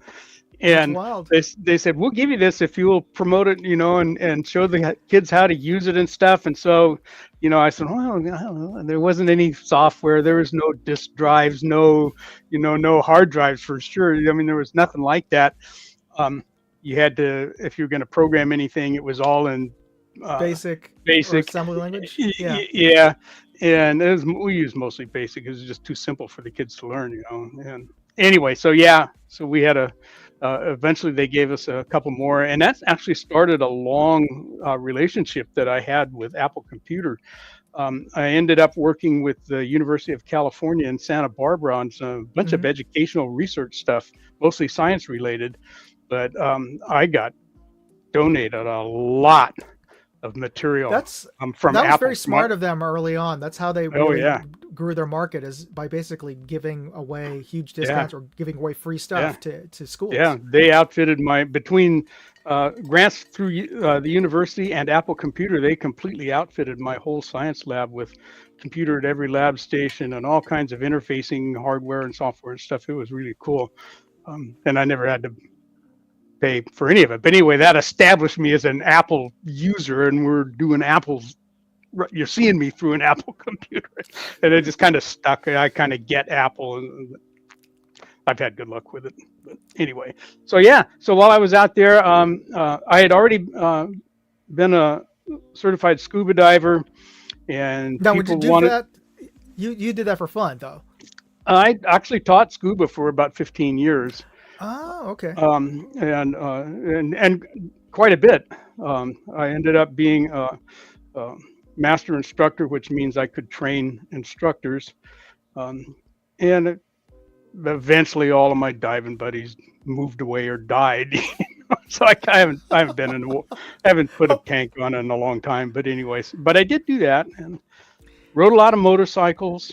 and wild. they said, we'll give you this if you'll promote it, and show the kids how to use it and stuff. And so, I said, well, I don't know. There wasn't any software. There was no disk drives, no hard drives for sure. I mean, there was nothing like that. You had to, if you were going to program anything, it was all in Basic or assembly language. Yeah. Yeah. And we used mostly Basic. It was just too simple for the kids to learn, And anyway, so we had eventually they gave us a couple more, and that's actually started a long relationship that I had with Apple Computer. I ended up working with the University of California in Santa Barbara on a bunch of educational research stuff, mostly science related, but I got donated a lot of material from that was Apple. very smart of them early on. That's how they really grew their market, is by basically giving away huge discounts or giving away free stuff to schools. Yeah, they outfitted between grants through the university and Apple Computer, they completely outfitted my whole science lab with computer at every lab station and all kinds of interfacing hardware and software and stuff. It was really cool. And I never had to pay for any of it. But anyway, that established me as an Apple user, and we're doing Apple's. You're seeing me through an Apple computer, and it just kind of stuck. I kind of get Apple, and I've had good luck with it. But anyway, so while I was out there, I had already been a certified scuba diver, and now would you do that? You did that for fun, though. I actually taught scuba for about 15 years. Oh, okay. And quite a bit. I ended up being a master instructor, which means I could train instructors. And eventually, all of my diving buddies moved away or died. So I haven't been I haven't put a tank on it in a long time. But anyways, but I did do that and rode a lot of motorcycles.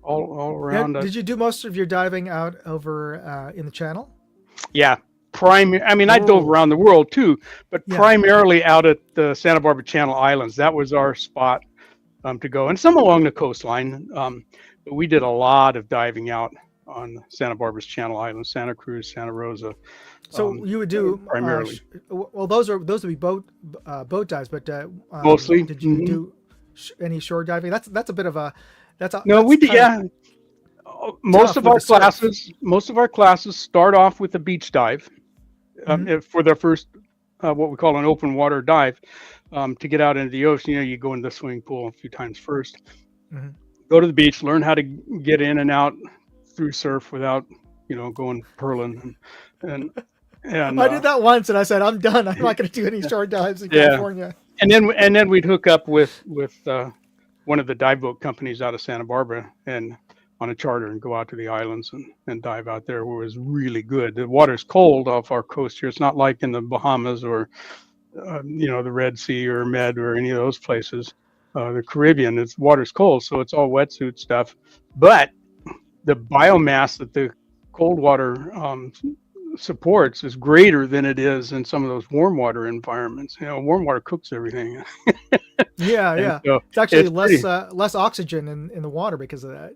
All around. Did you do most of your diving out over in the channel? Yeah, I dove around the world too, but primarily out at the Santa Barbara Channel Islands. That was our spot to go, and some along the coastline. But we did a lot of diving out on Santa Barbara's Channel Islands, Santa Cruz, Santa Rosa. So you would do primarily. Well, those would be boat dives, but mostly. Did you do any shore diving? That's a bit of a we did. Yeah, most of our classes start off with a beach dive for their first what we call an open water dive to get out into the ocean. You go into the swimming pool a few times first, go to the beach, learn how to get in and out through surf without going purling and I did that once and I said I'm done. I'm not going to do any shore dives in California. And then we'd hook up with one of the dive boat companies out of Santa Barbara, and on a charter and go out to the islands and dive out there where it was really good. The water's cold off our coast here. It's not like in the Bahamas or, the Red Sea or Med or any of those places. The Caribbean, water's cold, so it's all wetsuit stuff. But the biomass that the cold water supports is greater than it is in some of those warm water environments. Warm water cooks everything. Yeah. So it's actually less oxygen in the water because of that.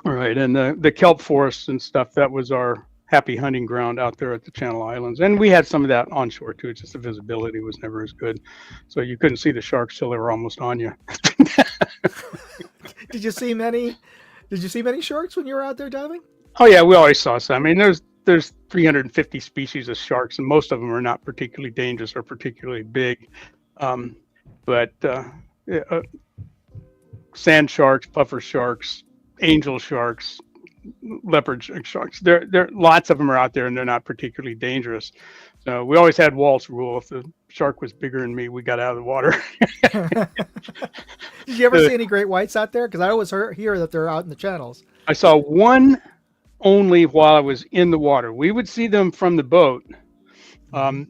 Right, and the kelp forests and stuff, that was our happy hunting ground out there at the Channel Islands. And we had some of that onshore too. It's just the visibility was never as good. So you couldn't see the sharks till they were almost on you. Did you see many sharks when you were out there diving? Oh yeah, we always saw some. I mean, there's 350 species of sharks, and most of them are not particularly dangerous or particularly big. But sand sharks, puffer sharks, angel sharks, leopard sharks. There lots of them are out there, and they're not particularly dangerous. So we always had Walt's rule: if the shark was bigger than me, we got out of the water. Did you ever see any great whites out there? Because I always hear that they're out in the channels. I saw one only while I was in the water. We would see them from the boat, and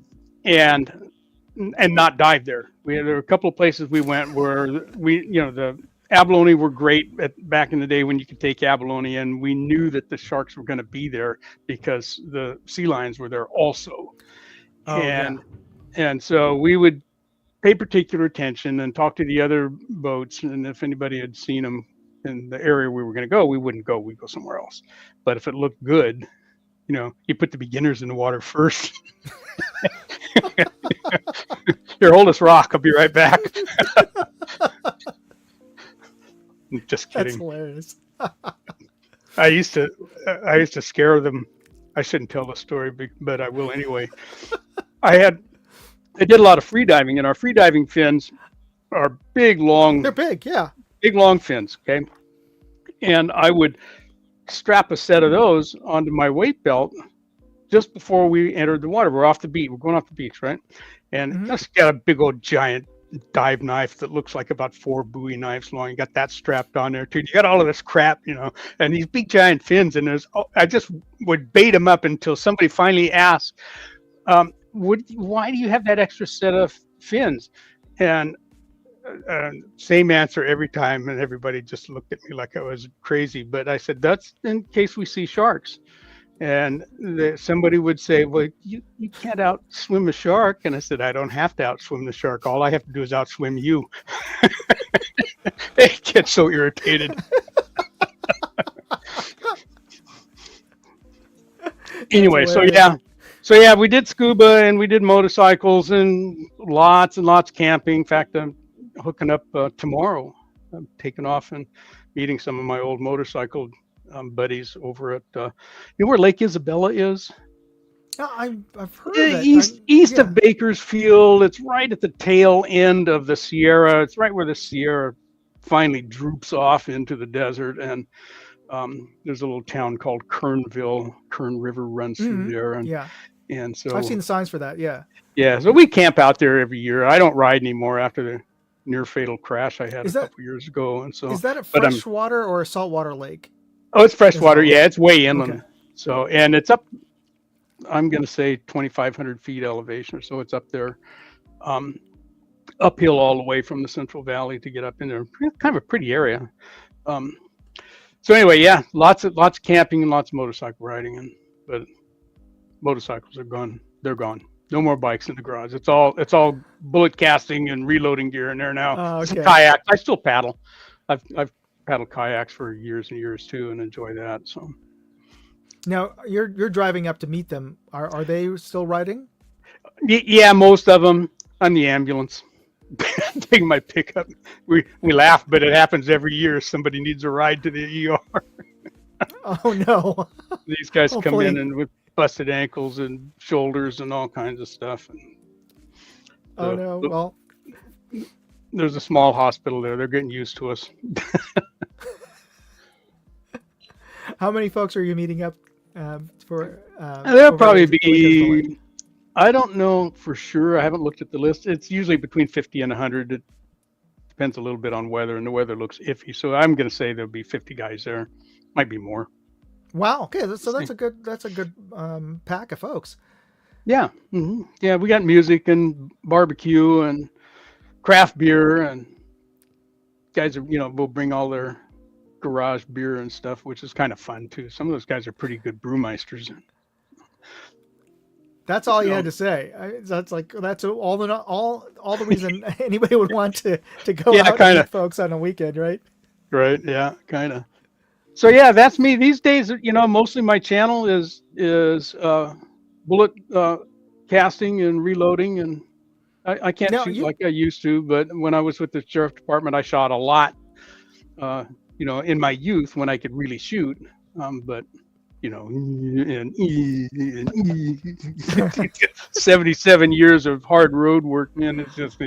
not dive there. There were a couple of places we went where the abalone were great back in the day when you could take abalone, and we knew that the sharks were going to be there because the sea lions were there also. And so we would pay particular attention and talk to the other boats, and if anybody had seen them in the area we were going to go, we wouldn't go. We'd go somewhere else. But if it looked good, you put the beginners in the water first. Here, hold this rock. I'll be right back. Just kidding. That's hilarious. I used to scare them. I shouldn't tell the story, but I will anyway. I did a lot of free diving, and our free diving fins are big, long. They're big, yeah. Big, long fins, okay? And I would strap a set of those onto my weight belt just before we entered the water. We're off the beach. We're going off the beach, right? And just got a big old giant dive knife that looks like about 4 Bowie knives long. You got that strapped on there too. You got all of this crap, and these big giant fins. And I just would bait them up until somebody finally asked, why do you have that extra set of fins? And same answer every time, and everybody just looked at me like I was crazy. But I said, that's in case we see sharks. And somebody would say, well, you can't outswim a shark. And I said, I don't have to outswim the shark. All I have to do is outswim you. They get so irritated. Anyway, so yeah, we did scuba and we did motorcycles and lots of camping. In fact, I'm hooking up tomorrow. I'm taking off and meeting some of my old motorcycle buddies over at where Lake Isabella is. I've heard of it. East of Bakersfield. It's right at the tail end of the Sierra. It's right where the Sierra finally droops off into the desert, and there's a little town called Kernville. Kern River runs through there, and so I've seen the signs for that. Yeah, so we camp out there every year. I don't ride anymore after the near fatal crash I had a couple years ago, and so is that a freshwater or a saltwater lake? Oh, it's freshwater. Yeah, it's way inland. Okay. So, and it's up, I'm going to say 2,500 feet elevation or so. It's up there, uphill all the way from the Central Valley to get up in there. Kind of a pretty area. So anyway, yeah, lots of camping and lots of motorcycle riding, but motorcycles are gone. They're gone. No more bikes in the garage. It's all bullet casting and reloading gear in there now. Some kayaks. I still paddle. I've paddled kayaks for years and years too, and enjoy that. So now you're driving up to meet them. Are they still riding? Yeah, most of them. I'm the ambulance. Taking my pickup. We laugh, but it happens every year. Somebody needs a ride to the ER. Oh no! These guys come in and with busted ankles and shoulders and all kinds of stuff. Oh no! Well, there's a small hospital there. They're getting used to us. How many folks are you meeting up for? There'll probably be, I don't know for sure. I haven't looked at the list. It's usually between 50 and 100. It depends a little bit on weather, and the weather looks iffy. So I'm going to say there'll be 50 guys there. Might be more. Wow. Okay, so that's a good pack of folks. Yeah. Yeah, we got music and barbecue and craft beer, and guys are, will bring all their garage beer and stuff, which is kind of fun too. Some of those guys are pretty good brewmeisters. That's all you So had to say. That's all the reason anybody would want to go yeah, out and kind of. meet folks on a weekend, right? Right. Yeah, kind of. So yeah, that's me these days. Mostly my channel is bullet casting and reloading, and I can't Now shoot you like I used to. But when I was with the sheriff department, I shot a lot. Uh, in my youth when I could really shoot. But and 77 years of hard road work, man, it's just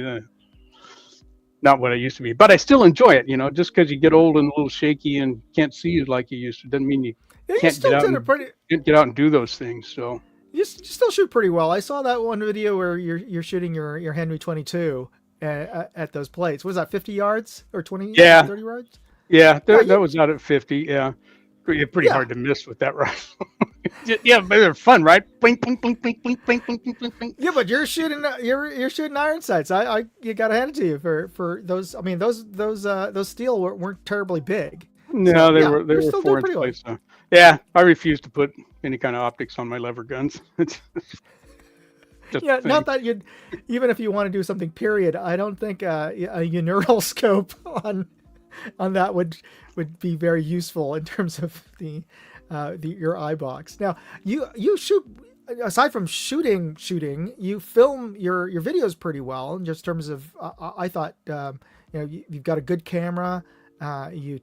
not what I used to be. But I still enjoy it. Just because you get old and a little shaky and can't see like you used to, doesn't mean you yeah, you can't still did a pretty. get out and do those things. So You still shoot pretty well. I saw that one video where you're shooting your Henry 22 at those plates. Was that 50 yards or 20 yeah, 30 yards? yeah, Yeah, that was out at 50. Yeah, pretty yeah. hard to miss with that rifle. Yeah, but they're fun, right? Blink, blink, blink, blink, blink, blink, blink, blink, blink, blink. Yeah, but you're shooting iron sights. I you got to hand it to you for those. I mean those steel weren't terribly big. So No, they yeah, were you're still doing 4 inch pretty well. plates. So yeah, I refuse to put any kind of optics on my lever guns. It's just Yeah, a not thing. that you'd even if you want to do something. Period. I don't think a neural scope on that would be very useful in terms of your eye box. Now you shoot aside from shooting, you film your videos pretty well in just terms of I thought you've got a good camera, you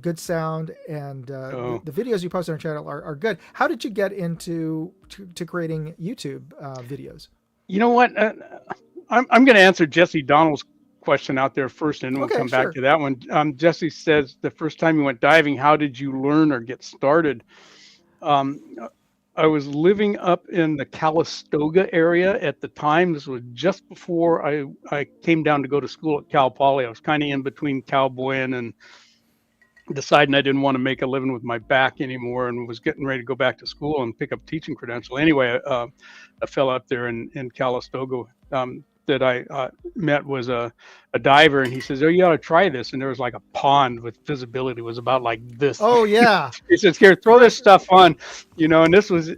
good sound, and Oh, the videos you post on your channel are good. How did you get into to creating YouTube videos? you know what? I'm going to answer Jesse Donald's question out there first, and we'll Okay, come back sure. to that one. Jesse says the first time you went diving, how did you learn or get started? Um, I was living up in the Calistoga area at the time. This was just before I came down to go to school at Cal Poly. I was kind of in between cowboying and deciding I didn't want to make a living with my back anymore, and was getting ready to go back to school and pick up teaching credential. Anyway, a fellow up there in Calistoga that I met was a diver, and he says, "Oh, you ought to try this." And there was like a pond with visibility, it was about like this. Oh yeah. He says, "Here, throw this stuff on," and this was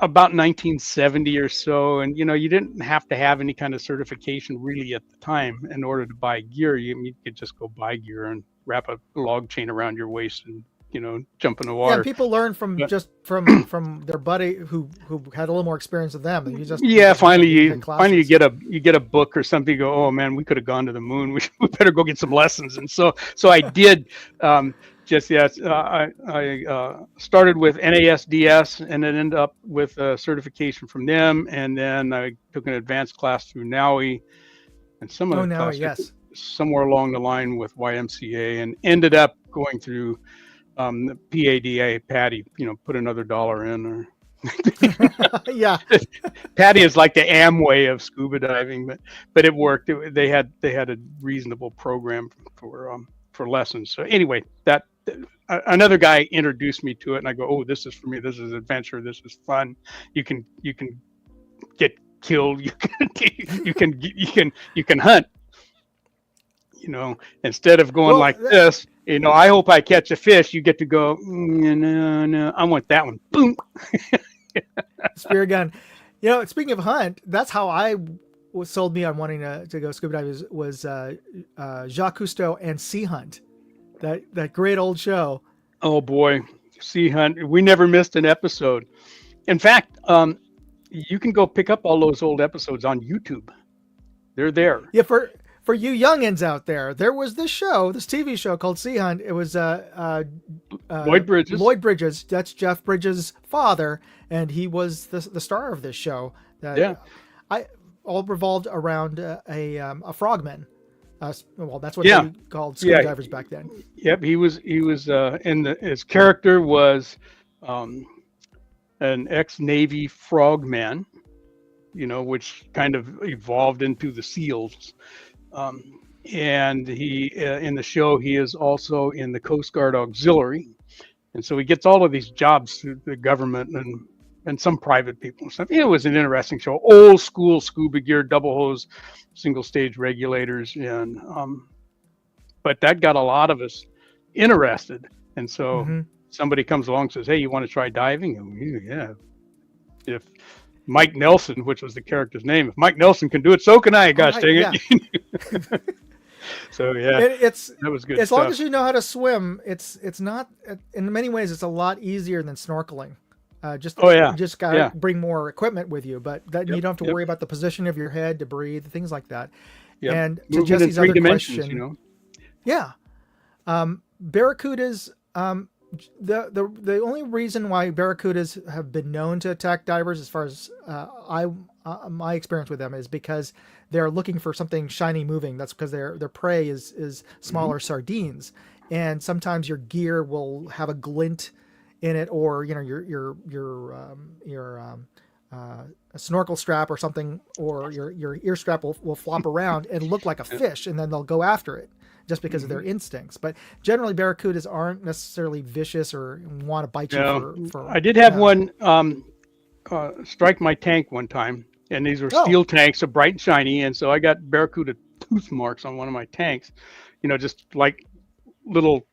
about 1970 or so, and you didn't have to have any kind of certification really at the time in order to buy gear. You could just go buy gear and wrap a log chain around your waist and jump in the Yeah, and water. people learn from But just from their buddy who had a little more experience than them. And you yeah, just learn, finally you take you classes. get a book or something. You go, oh man, we could have gone to the moon. We better go get some lessons. And so I did. Just yes, I started with NASDS and then ended up with a certification from them, and then I took an advanced class through NAUI and some Oh, other now class yes. somewhere along the line with YMCA, and ended up going through the PADA. Patty, put another $1 in, or Yeah. Patty is like the Amway of scuba diving, but it worked. They had a reasonable program for lessons. So anyway, that another guy introduced me to it, and I go, oh, this is for me. This is adventure. This is fun. You can get killed. You can hunt. Instead of going Well, like this, I hope I catch a fish. You get to go, no, I want that one. Boom. spear gun. Speaking of hunt, that's how I was sold me on wanting to go scuba diving was Jacques Cousteau and Sea Hunt. That great old show. Oh boy, Sea Hunt. We never missed an episode. In fact, you can go pick up all those old episodes on YouTube. They're there. Yeah, for you youngins out there was this TV show called Sea Hunt. It was Lloyd Bridges. Lloyd Bridges. That's Jeff Bridges' father, and he was the star of this show. Yeah. All revolved around a frogman. Well, that's what Yeah. they called scuba Yeah. divers back then. Yep, he was his character was an ex-Navy frogman, which kind of evolved into the SEALs. and he in the show he is also in the Coast Guard Auxiliary, and so he gets all of these jobs through the government and some private people and stuff. It was an interesting show, old school scuba gear, double hose, single stage regulators, and but that got a lot of us interested, and so Mm-hmm. somebody comes along and says, "Hey, you want to try diving?" And yeah, if Mike Nelson, which was the character's name, if Mike Nelson can do it, so can I. All Gosh right, dang yeah. it! So yeah, It's that was good as stuff. long as you know how to swim. It's not in many ways it's a lot easier than snorkeling. Oh yeah, You just gotta yeah, bring more equipment with you, but that you yep, don't have to yep, worry about the position of your head to breathe, things like that. yep. And to Moving in Jesse's three other dimensions, you question, know. yeah, barracudas. The only reason why barracudas have been known to attack divers, as far as my experience with them, is because they're looking for something shiny moving. That's because their prey is Hmm. smaller sardines, and sometimes your gear will have a glint in it, or a snorkel strap or something, or your ear strap will flop around and look like a fish, and then they'll go after it just because of their Hmm. instincts. But generally, barracudas aren't necessarily vicious or want to bite you Now, for I did have yeah. one strike my tank one time, and these were Oh, steel tanks, so bright and shiny, and so I got barracuda tooth marks on one of my tanks. You know, just like little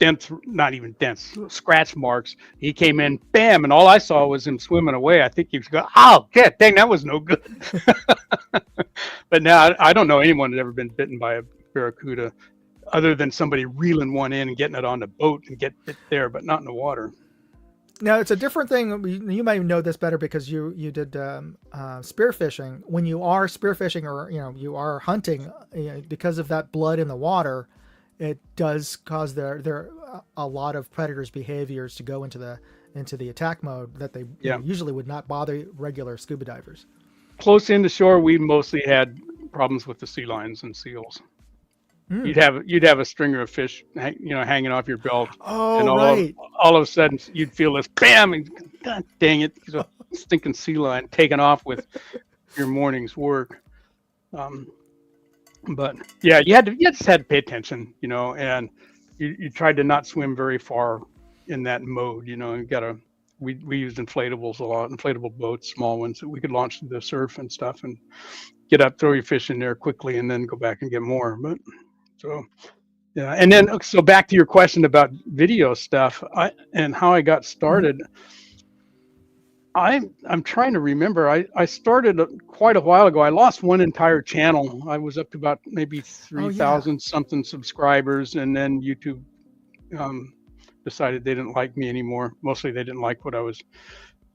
dents, not even dents, scratch marks. He came in, bam, and all I saw was him swimming away. I think he was going, oh, God, dang, that was no good. But now I don't know anyone that's ever been bitten by a barracuda other than somebody reeling one in and getting it on the boat and get it there, but not in the water. now it's a different thing. You might know this better because you did spearfishing. When you are spearfishing, or you are hunting, because of that blood in the water, it does cause there a lot of predators' behaviors to go into the attack mode that they Yeah. usually would not bother regular scuba divers. Close in the shore, we mostly had problems with the sea lions and seals. Mm. You'd have a stringer of fish, hanging off your belt, and Oh, right. all of a sudden you'd feel this bam, and God dang it, there's a stinking sea lion taking off with your morning's work. Um, but yeah, you just had to pay attention, and you tried to not swim very far in that mode. You gotta. We used inflatables a lot, inflatable boats, small ones that we could launch to the surf and stuff, and get up, throw your fish in there quickly, and then go back and get more. But so yeah, and then so back to your question about video stuff, and how I got Mm-hmm. started. I'm trying to remember. I started quite a while ago. I lost one entire channel. I was up to about maybe Oh, yeah, 3,000 something subscribers, and then YouTube um, decided they didn't like me anymore. Mostly they didn't like what I was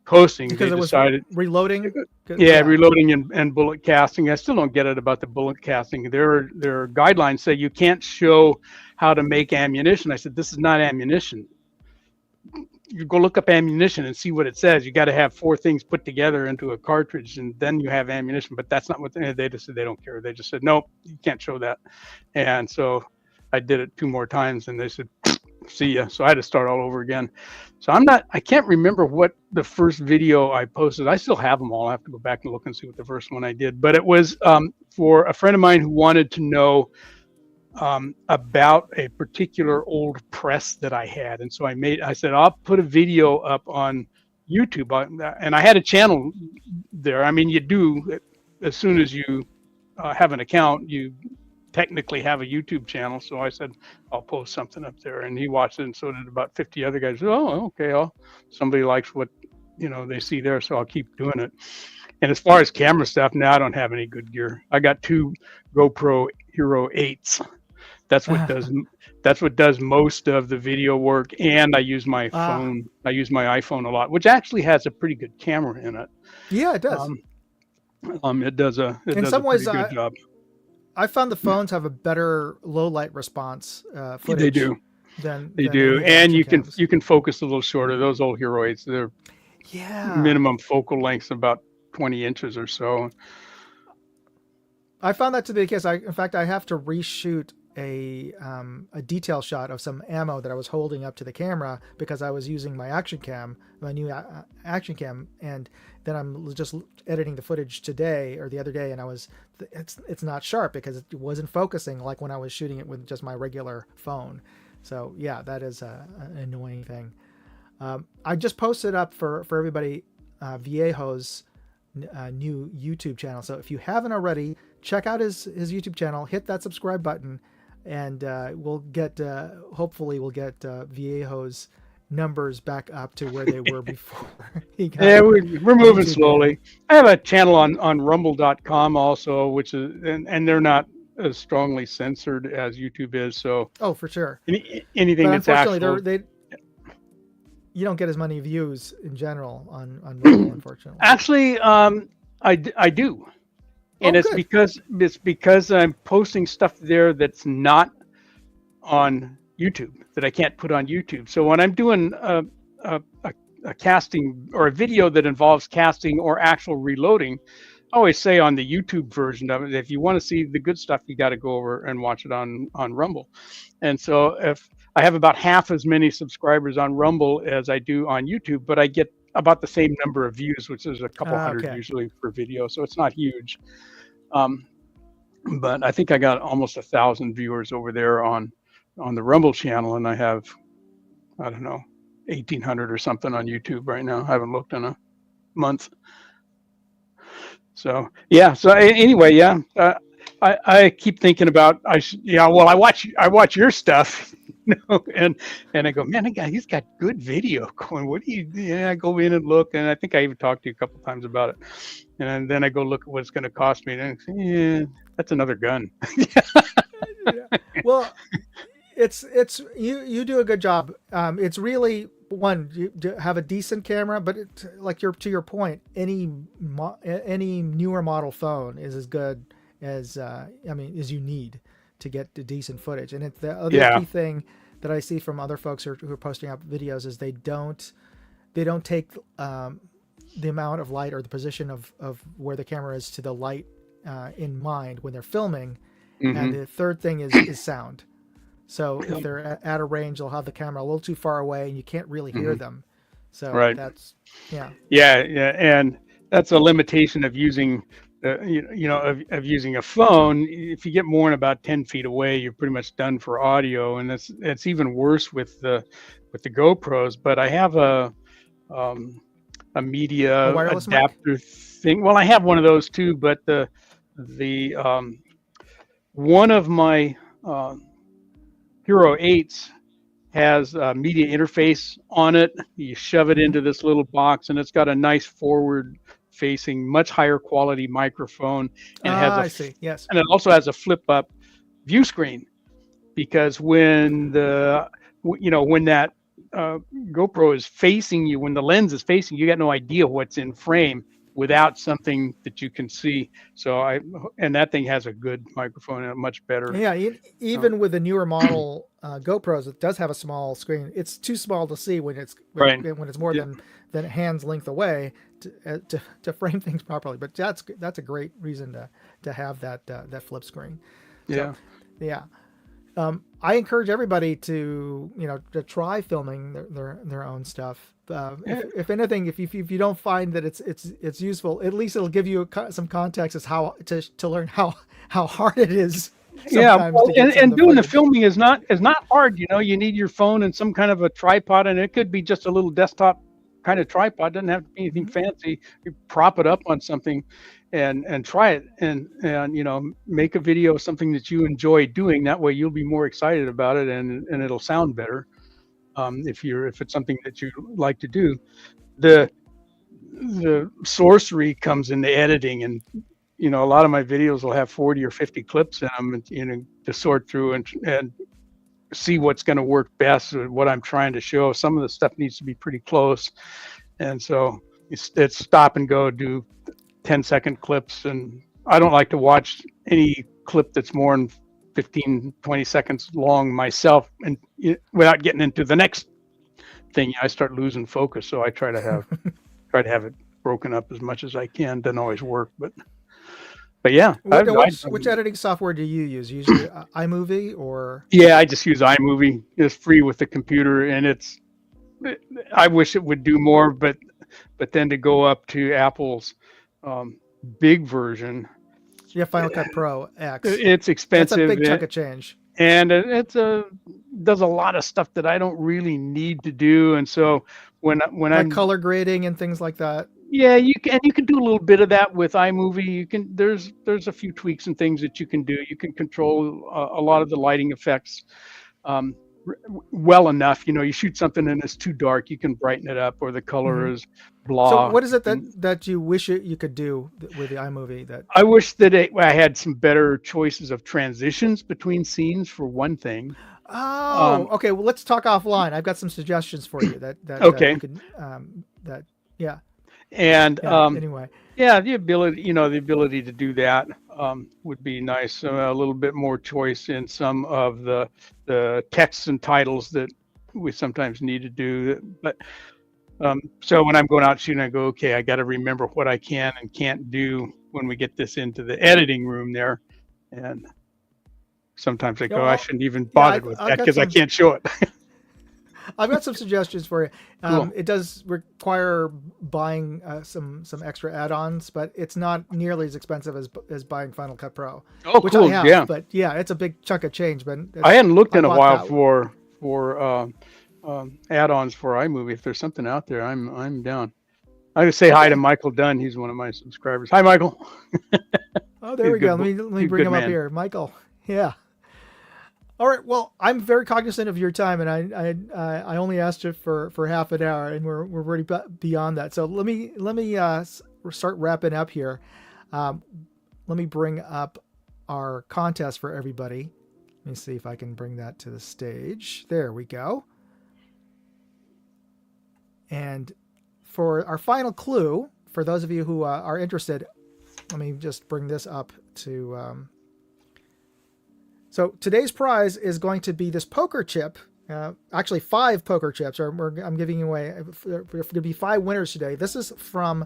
posting. They because it was decided, reloading. yeah, Yeah. reloading and bullet casting. I still don't get it about the bullet casting. Their guidelines say you can't show how to make ammunition. I said this is not ammunition. You go look up ammunition and see what it says. You got to have four things put together into a cartridge, and then you have ammunition. But that's not what they just said. They don't care. They just said nope, you can't show that. And so I did it two more times, and they said see ya. So I had to start all over again. So I can't remember what the first video I posted. I still have them all. I have to go back and look and see what the first one I did. But it was for a friend of mine who wanted to know about a particular old press that I had. And so I said, I'll put a video up on YouTube. And I had a channel there. I mean, you do, as soon as you have an account, you technically have a YouTube channel. So I said, I'll post something up there. And he watched it, and so did about 50 other guys. Oh, okay. Somebody likes what, they see there. So I'll keep doing it. And as far as camera stuff, now I don't have any good gear. I got two GoPro Hero 8s. That's what does most of the video work, and I use my Ah, phone. I use my iPhone a lot, which actually has a pretty good camera in it. yeah, it does. Um, it does In a some pretty ways, good job. I found the phones have a better low light response They footage do, than they do, any of the and action you can cams. you can focus a little shorter. Those old Heroids, they're Yeah, minimum focal lengths about 20 inches or so. I found that to be the case. In fact, I have to reshoot a detail shot of some ammo that I was holding up to the camera because I was using my action cam, my new action cam, and then I'm just editing the footage today or the other day, and it's not sharp because it wasn't focusing like when I was shooting it with just my regular phone. So yeah, that is an annoying thing. I just posted up for everybody Viejo's new YouTube channel. So if you haven't already, check out his YouTube channel, hit that subscribe button, and we'll get hopefully we'll get Viejo's numbers back up to where they were before. We're moving slowly. I have a channel on rumble.com also, which is and they're not as strongly censored as YouTube is. So for sure. Anything but that's unfortunately, you don't get as many views in general on Rumble, unfortunately. Actually, I do, and it's because I'm posting stuff there that's not on YouTube, that I can't put on YouTube. So when I'm doing a casting or a video that involves casting or actual reloading, I always say on the YouTube version of it, if you want to see the good stuff, you got to go over and watch it on Rumble. And so if I have about half as many subscribers on Rumble as I do on YouTube, but I get about the same number of views, which is a couple hundred usually per video. So it's not huge. But I think I got almost 1,000 viewers over there on the Rumble channel, and I have, I don't know, 1,800 or something on YouTube right now. I haven't looked in a month. So yeah. So anyway, yeah. I keep thinking about I watch your stuff, and I go, man, he's got good video going. What do you? Yeah, I go in and look, and I think I even talked to you a couple times about it, and then I go look at what it's going to cost me, and I say, yeah, that's another gun. Yeah. Well, it's you do a good job. It's really you have a decent camera, but to your point, any newer model phone is as good as as you need to get the decent footage. And it's the other key thing that I see from other folks who are posting up videos is they don't take the amount of light or the position of where the camera is to the light in mind when they're filming. Mm-hmm. And the third thing is sound. So if they're at a range, they'll have the camera a little too far away and you can't really hear them. So that's, and that's a limitation of using, of using a phone. If you get more than about 10 feet away, you're pretty much done for audio. And it's even worse with the GoPros. But I have a media adapter thing. Well, I have one of those too, but the one of my Hero 8s has a media interface on it. You shove it into this little box, and it's got a nice forward-facing, much higher quality microphone. And and it also has a flip-up view screen, because when when that GoPro is facing you, when the lens is facing you, got no idea what's in frame without something that you can see. So and that thing has a good microphone and a much better. Yeah, even with the newer model GoPros, it does have a small screen. It's too small to see when it's more than hands length away to frame things properly. But that's a great reason to have that flip screen. So, I encourage everybody to try filming their own stuff. If anything, if you don't find that it's useful, at least it'll give you some context as how to learn how hard it is. And doing the filming is not hard. You need your phone and some kind of a tripod, and it could be just a little desktop kind of tripod. It doesn't have to be anything fancy. You prop it up on something and try it and make a video of something that you enjoy doing. That way you'll be more excited about it, and it'll sound better. If it's something that you like to do. The sorcery comes in the editing, and a lot of my videos will have 40 or 50 clips in them, to sort through and see what's going to work best with what I'm trying to show. Some of the stuff needs to be pretty close, and so it's stop and go, do 10-second clips. And I don't like to watch any clip that's more than 15-20 seconds long myself, and without getting into the next thing, I start losing focus. So I try to have it broken up as much as I can. Doesn't always work, but But yeah, Which editing software do you use? You use your iMovie or? yeah, I just use iMovie. It's free with the computer, and I wish it would do more, but then to go up to Apple's um, big version, Yeah, Final Cut Pro X. it's That's a expensive, big chunk of change. and does a lot of stuff that I don't really need to do. And so when Like I'm color grading and things like that. yeah, you can do a little bit of that with iMovie. There's a few tweaks and things that you can do. You can control a lot of the lighting effects um, well enough. You shoot something and it's too dark, you can brighten it up, or the color is blah. So what is it And that you wish you could do with the iMovie? That I wish that I had some better choices of transitions between scenes, for one thing. Oh, okay. Well, let's talk offline. I've got some suggestions for you that Okay. you could that yeah. And Anyway, yeah, the ability to do that would be nice. A little bit more choice in some of the texts and titles that we sometimes need to do. But so when I'm going out shooting, I go, okay, I got to remember what I can and can't do when we get this into the editing room there. And sometimes I go, I shouldn't even bother with that because I can't show it. I've got some suggestions for you. Cool. It does require buying some extra add-ons, but it's not nearly as expensive as buying Final Cut Pro. Oh, which cool. I have, Yeah. But yeah, it's a big chunk of change. But I hadn't looked in a while for add-ons for iMovie. If there's something out there, I'm down. I'm gonna say hi to Michael Dunn. He's one of my subscribers. Hi, Michael. Oh, there we go. Let me bring him up here, Michael. Yeah. All right. Well, I'm very cognizant of your time, and I only asked you for half an hour, and we're already beyond that. So let me start wrapping up here. Let me bring up our contest for everybody. Let me see if I can bring that to the stage. There we go. And for our final clue, for those of you who are interested, let me just bring this up to. So today's prize is going to be this poker chip. Actually, 5 poker chips. I'm giving away. There's going to be 5 winners today. This is from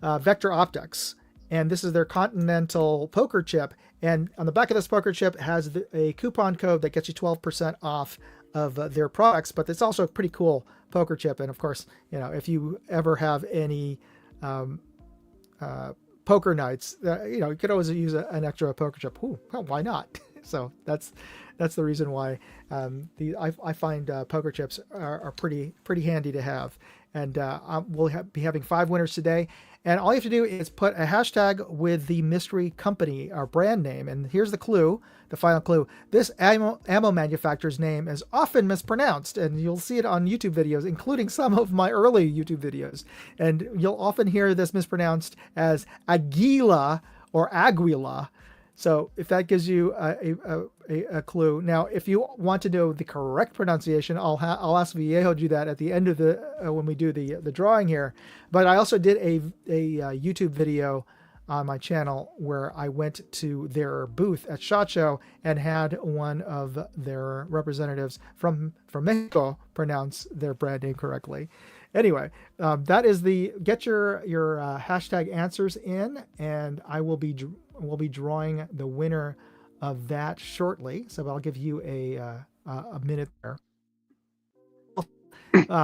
Vector Optics, and this is their Continental poker chip. And on the back of this poker chip has a coupon code that gets you 12% off of their products. But it's also a pretty cool poker chip. And of course, if you ever have any poker nights, you could always use an extra poker chip. Ooh, well, why not? So that's the reason why I find poker chips are pretty handy to have. And we'll be having 5 winners today. And all you have to do is put a hashtag with the mystery company, our brand name. And here's the clue, the final clue. This ammo manufacturer's name is often mispronounced, and you'll see it on YouTube videos, including some of my early YouTube videos. And you'll often hear this mispronounced as Aguila or Aguila. So if that gives you a clue. Now, if you want to know the correct pronunciation, I'll ask Viejo to do that at the end of when we do the drawing here. But I also did a YouTube video on my channel where I went to their booth at SHOT Show and had one of their representatives from Mexico pronounce their brand name correctly. Anyway, that is get your hashtag answers in, and we'll be drawing the winner of that shortly. So I'll give you a minute there.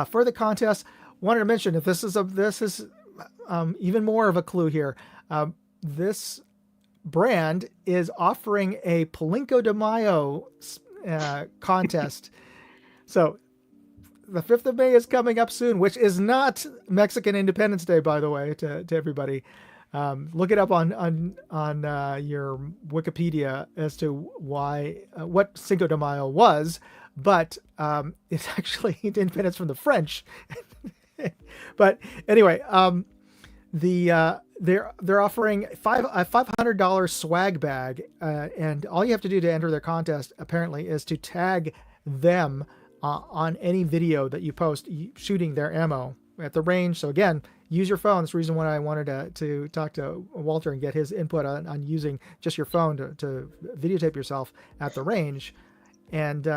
For the contest, wanted to mention if this is even more of a clue here. This brand is offering a Palinco de Mayo contest. So the 5th of May is coming up soon, which is not Mexican Independence Day, by the way, to everybody. Look it up on your Wikipedia as to what Cinco de Mayo was, but it's actually independence from the French. But anyway, they're offering a $500 swag bag, and all you have to do to enter their contest apparently is to tag them on any video that you post shooting their ammo at the range. So again, use your phone. That's the reason why I wanted to talk to Walter and get his input on using just your phone to videotape yourself at the range, and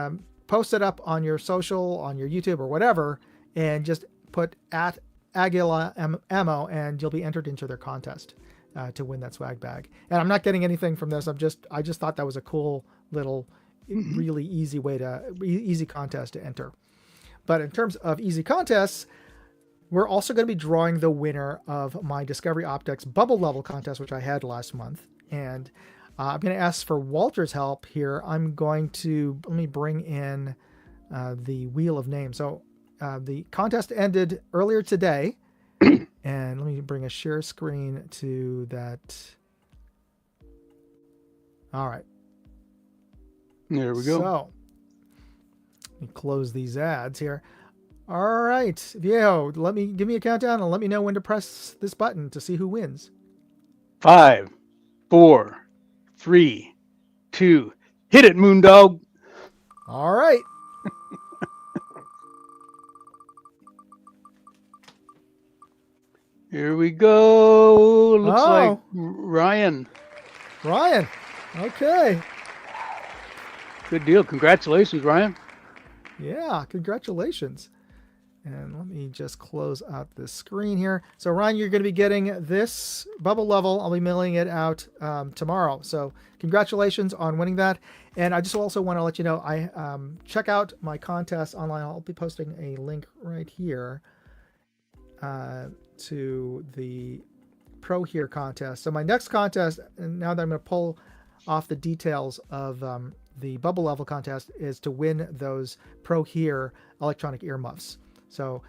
post it up on your social, on your YouTube or whatever, and just put at Aguila Ammo, and you'll be entered into their contest. to win that swag bag. And I'm not getting anything from this. I just thought that was a cool little, really easy contest to enter. But in terms of easy contests, we're also going to be drawing the winner of my Discovery Optics bubble level contest, which I had last month. And I'm going to ask for Walter's help here. Let me bring in the wheel of names. So the contest ended earlier today. And let me bring a share screen to that. All right. There we go. So let me close these ads here. All right, Viejo, give me a countdown and let me know when to press this button to see who wins. 5, 4, 3, 2, hit it, Moondog. All right. Here we go. Looks like Ryan. Ryan. Okay. Good deal. Congratulations, Ryan. Yeah, congratulations. And let me just close out this screen here. So, Ryan, you're going to be getting this bubble level. I'll be mailing it out tomorrow. So, congratulations on winning that. And I just also want to let you know, I check out my contest online. I'll be posting a link right here to the Pro Here contest. So, my next contest, and now that I'm going to pull off the details of the bubble level contest, is to win those Pro Here electronic earmuffs. So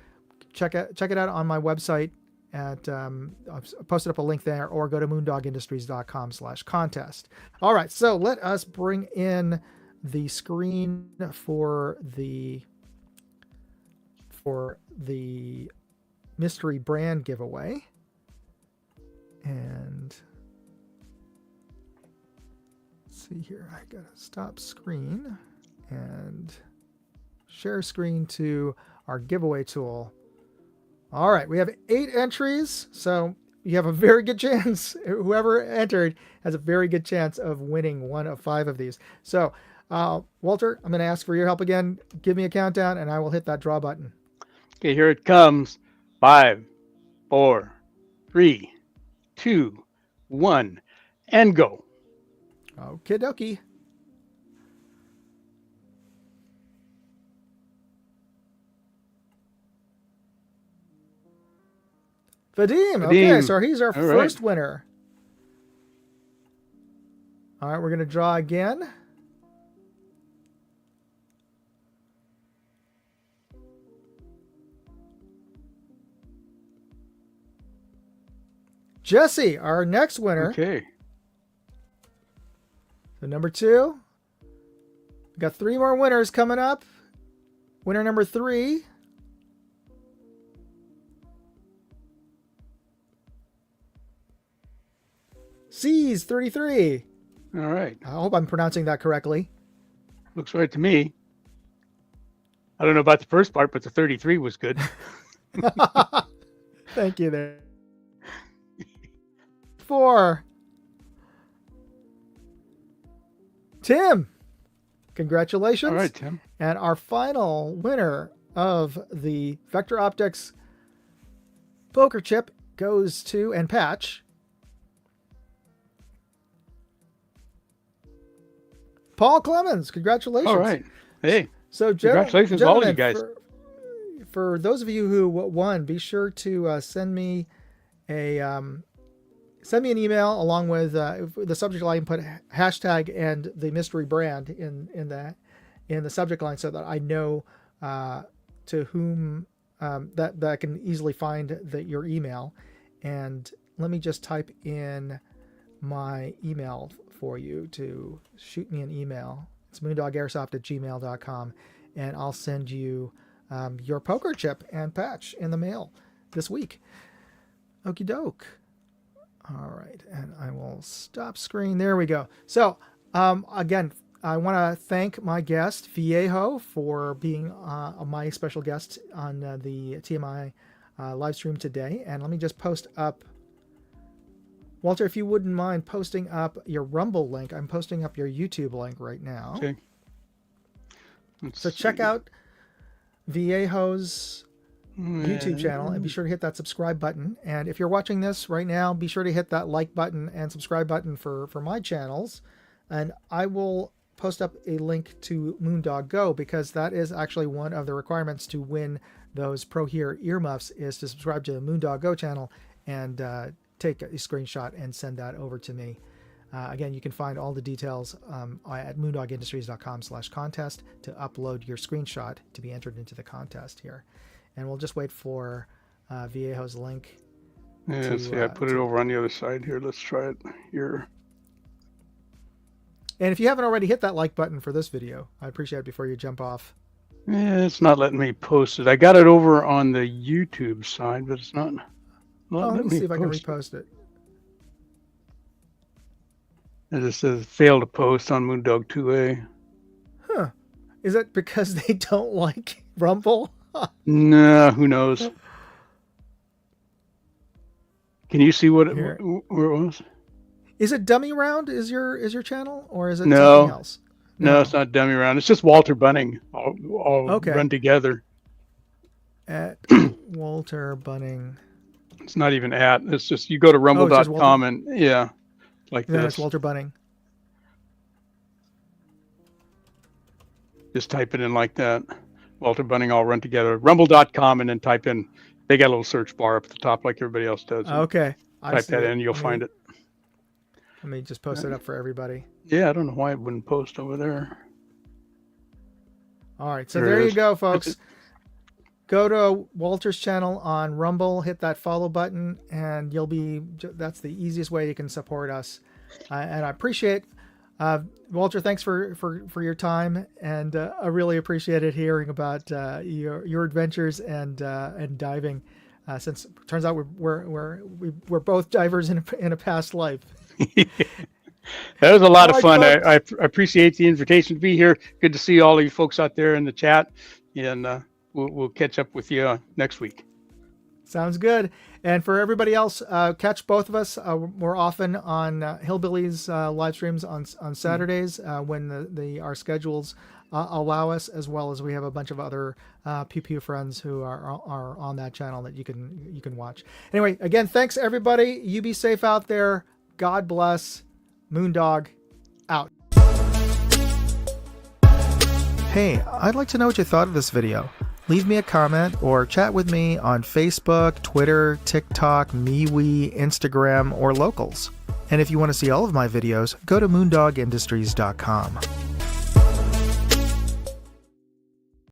check it out on my website at I've posted up a link there, or go to moondogindustries.com/contest. All right, so let us bring in the screen for the mystery brand giveaway. And let's see here. I gotta stop screen and share screen to our giveaway tool. All right, we have 8 entries, so you have a very good chance. Whoever entered has a very good chance of winning one of 5 of these. So, Walter, I'm going to ask for your help again. Give me a countdown, and I will hit that draw button. Okay, here it comes. 5, 4, 3, 2, 1, and go. Okie dokie. Vadim. Okay, so he's our first winner. All right, we're going to draw again. Jesse, our next winner. Okay. So number 2. We got 3 more winners coming up. Winner number 3. C's 33. All right. I hope I'm pronouncing that correctly. Looks right to me. I don't know about the first part, but the 33 was good. Thank you there. 4. Tim. Congratulations. All right, Tim. And our final winner of the Vector Optics poker chip goes to, and patch, Paul Clemens. Congratulations. All right. Hey. So, congratulations to all you guys. For those of you who won, be sure to send me an email along with the subject line. Put hashtag and the mystery brand in the subject line, so that I know to whom that I can easily find your email. And let me just type in my email for you to shoot me an email. It's moondogairsoft@gmail.com, and I'll send you your poker chip and patch in the mail this week. Okie doke. All right, and I will stop screen. There we go. So again, I want to thank my guest Viejo for being my special guest on the TMI live stream today. And let me just post up, Walter, if you wouldn't mind posting up your Rumble link. I'm posting up your YouTube link right now. Okay. So check out Viejo's YouTube channel, and be sure to hit that subscribe button. And if you're watching this right now, be sure to hit that like button and subscribe button for my channels. And I will post up a link to Moondog Go, because that is actually one of the requirements to win those Pro Hear earmuffs, is to subscribe to the Moondog Go channel and take a screenshot and send that over to me. Again, you can find all the details at moondogindustries.com/contest to upload your screenshot to be entered into the contest here. And we'll just wait for Viejo's link. Yeah, see, I put it over on the other side here. Let's try it here. And if you haven't already hit that like button for this video, I'd appreciate it before you jump off. Yeah, it's not letting me post it. I got it over on the YouTube side, but it's not let me see if I can repost it. It just says fail to post on Moondog 2A. Huh. Is that because they don't like Rumble? Nah, who knows? Can you see what where it was? Is it Dummy Round? Is your channel, or is it No. something else? No, it's not Dummy Round. It's just Walter Bunning all okay. run together. At Walter Bunning. It's not even at. It's just you go to rumble.com and yeah, like then this. It's Walter Bunning. Just type it in like that. Walter Bunning all run together. Rumble.com, and then type in. They got a little search bar up at the top like everybody else does. Okay. Type that in, you'll find it. Let me just post it up for everybody. Yeah, I don't know why it wouldn't post over there. All right, so there you go, folks. Go to Walter's channel on Rumble, hit that follow button, and that's the easiest way you can support us. And I appreciate Walter, thanks for your time, and I really appreciated hearing about your adventures and diving. Since it turns out we're both divers in a past life. That was a lot of fun. I appreciate the invitation to be here. Good to see all of you folks out there in the chat, and we'll catch up with you next week. Sounds good. And for everybody else, catch both of us more often on Hillbillies live streams on Saturdays when our schedules allow us, as well as we have a bunch of other Pew Pew friends who are on that channel that you can watch. Anyway, again, thanks everybody. You be safe out there. God bless. Moondog out. Hey, I'd like to know what you thought of this video. Leave me a comment or chat with me on Facebook, Twitter, TikTok, MeWe, Instagram, or Locals. And if you want to see all of my videos, go to moondogindustries.com.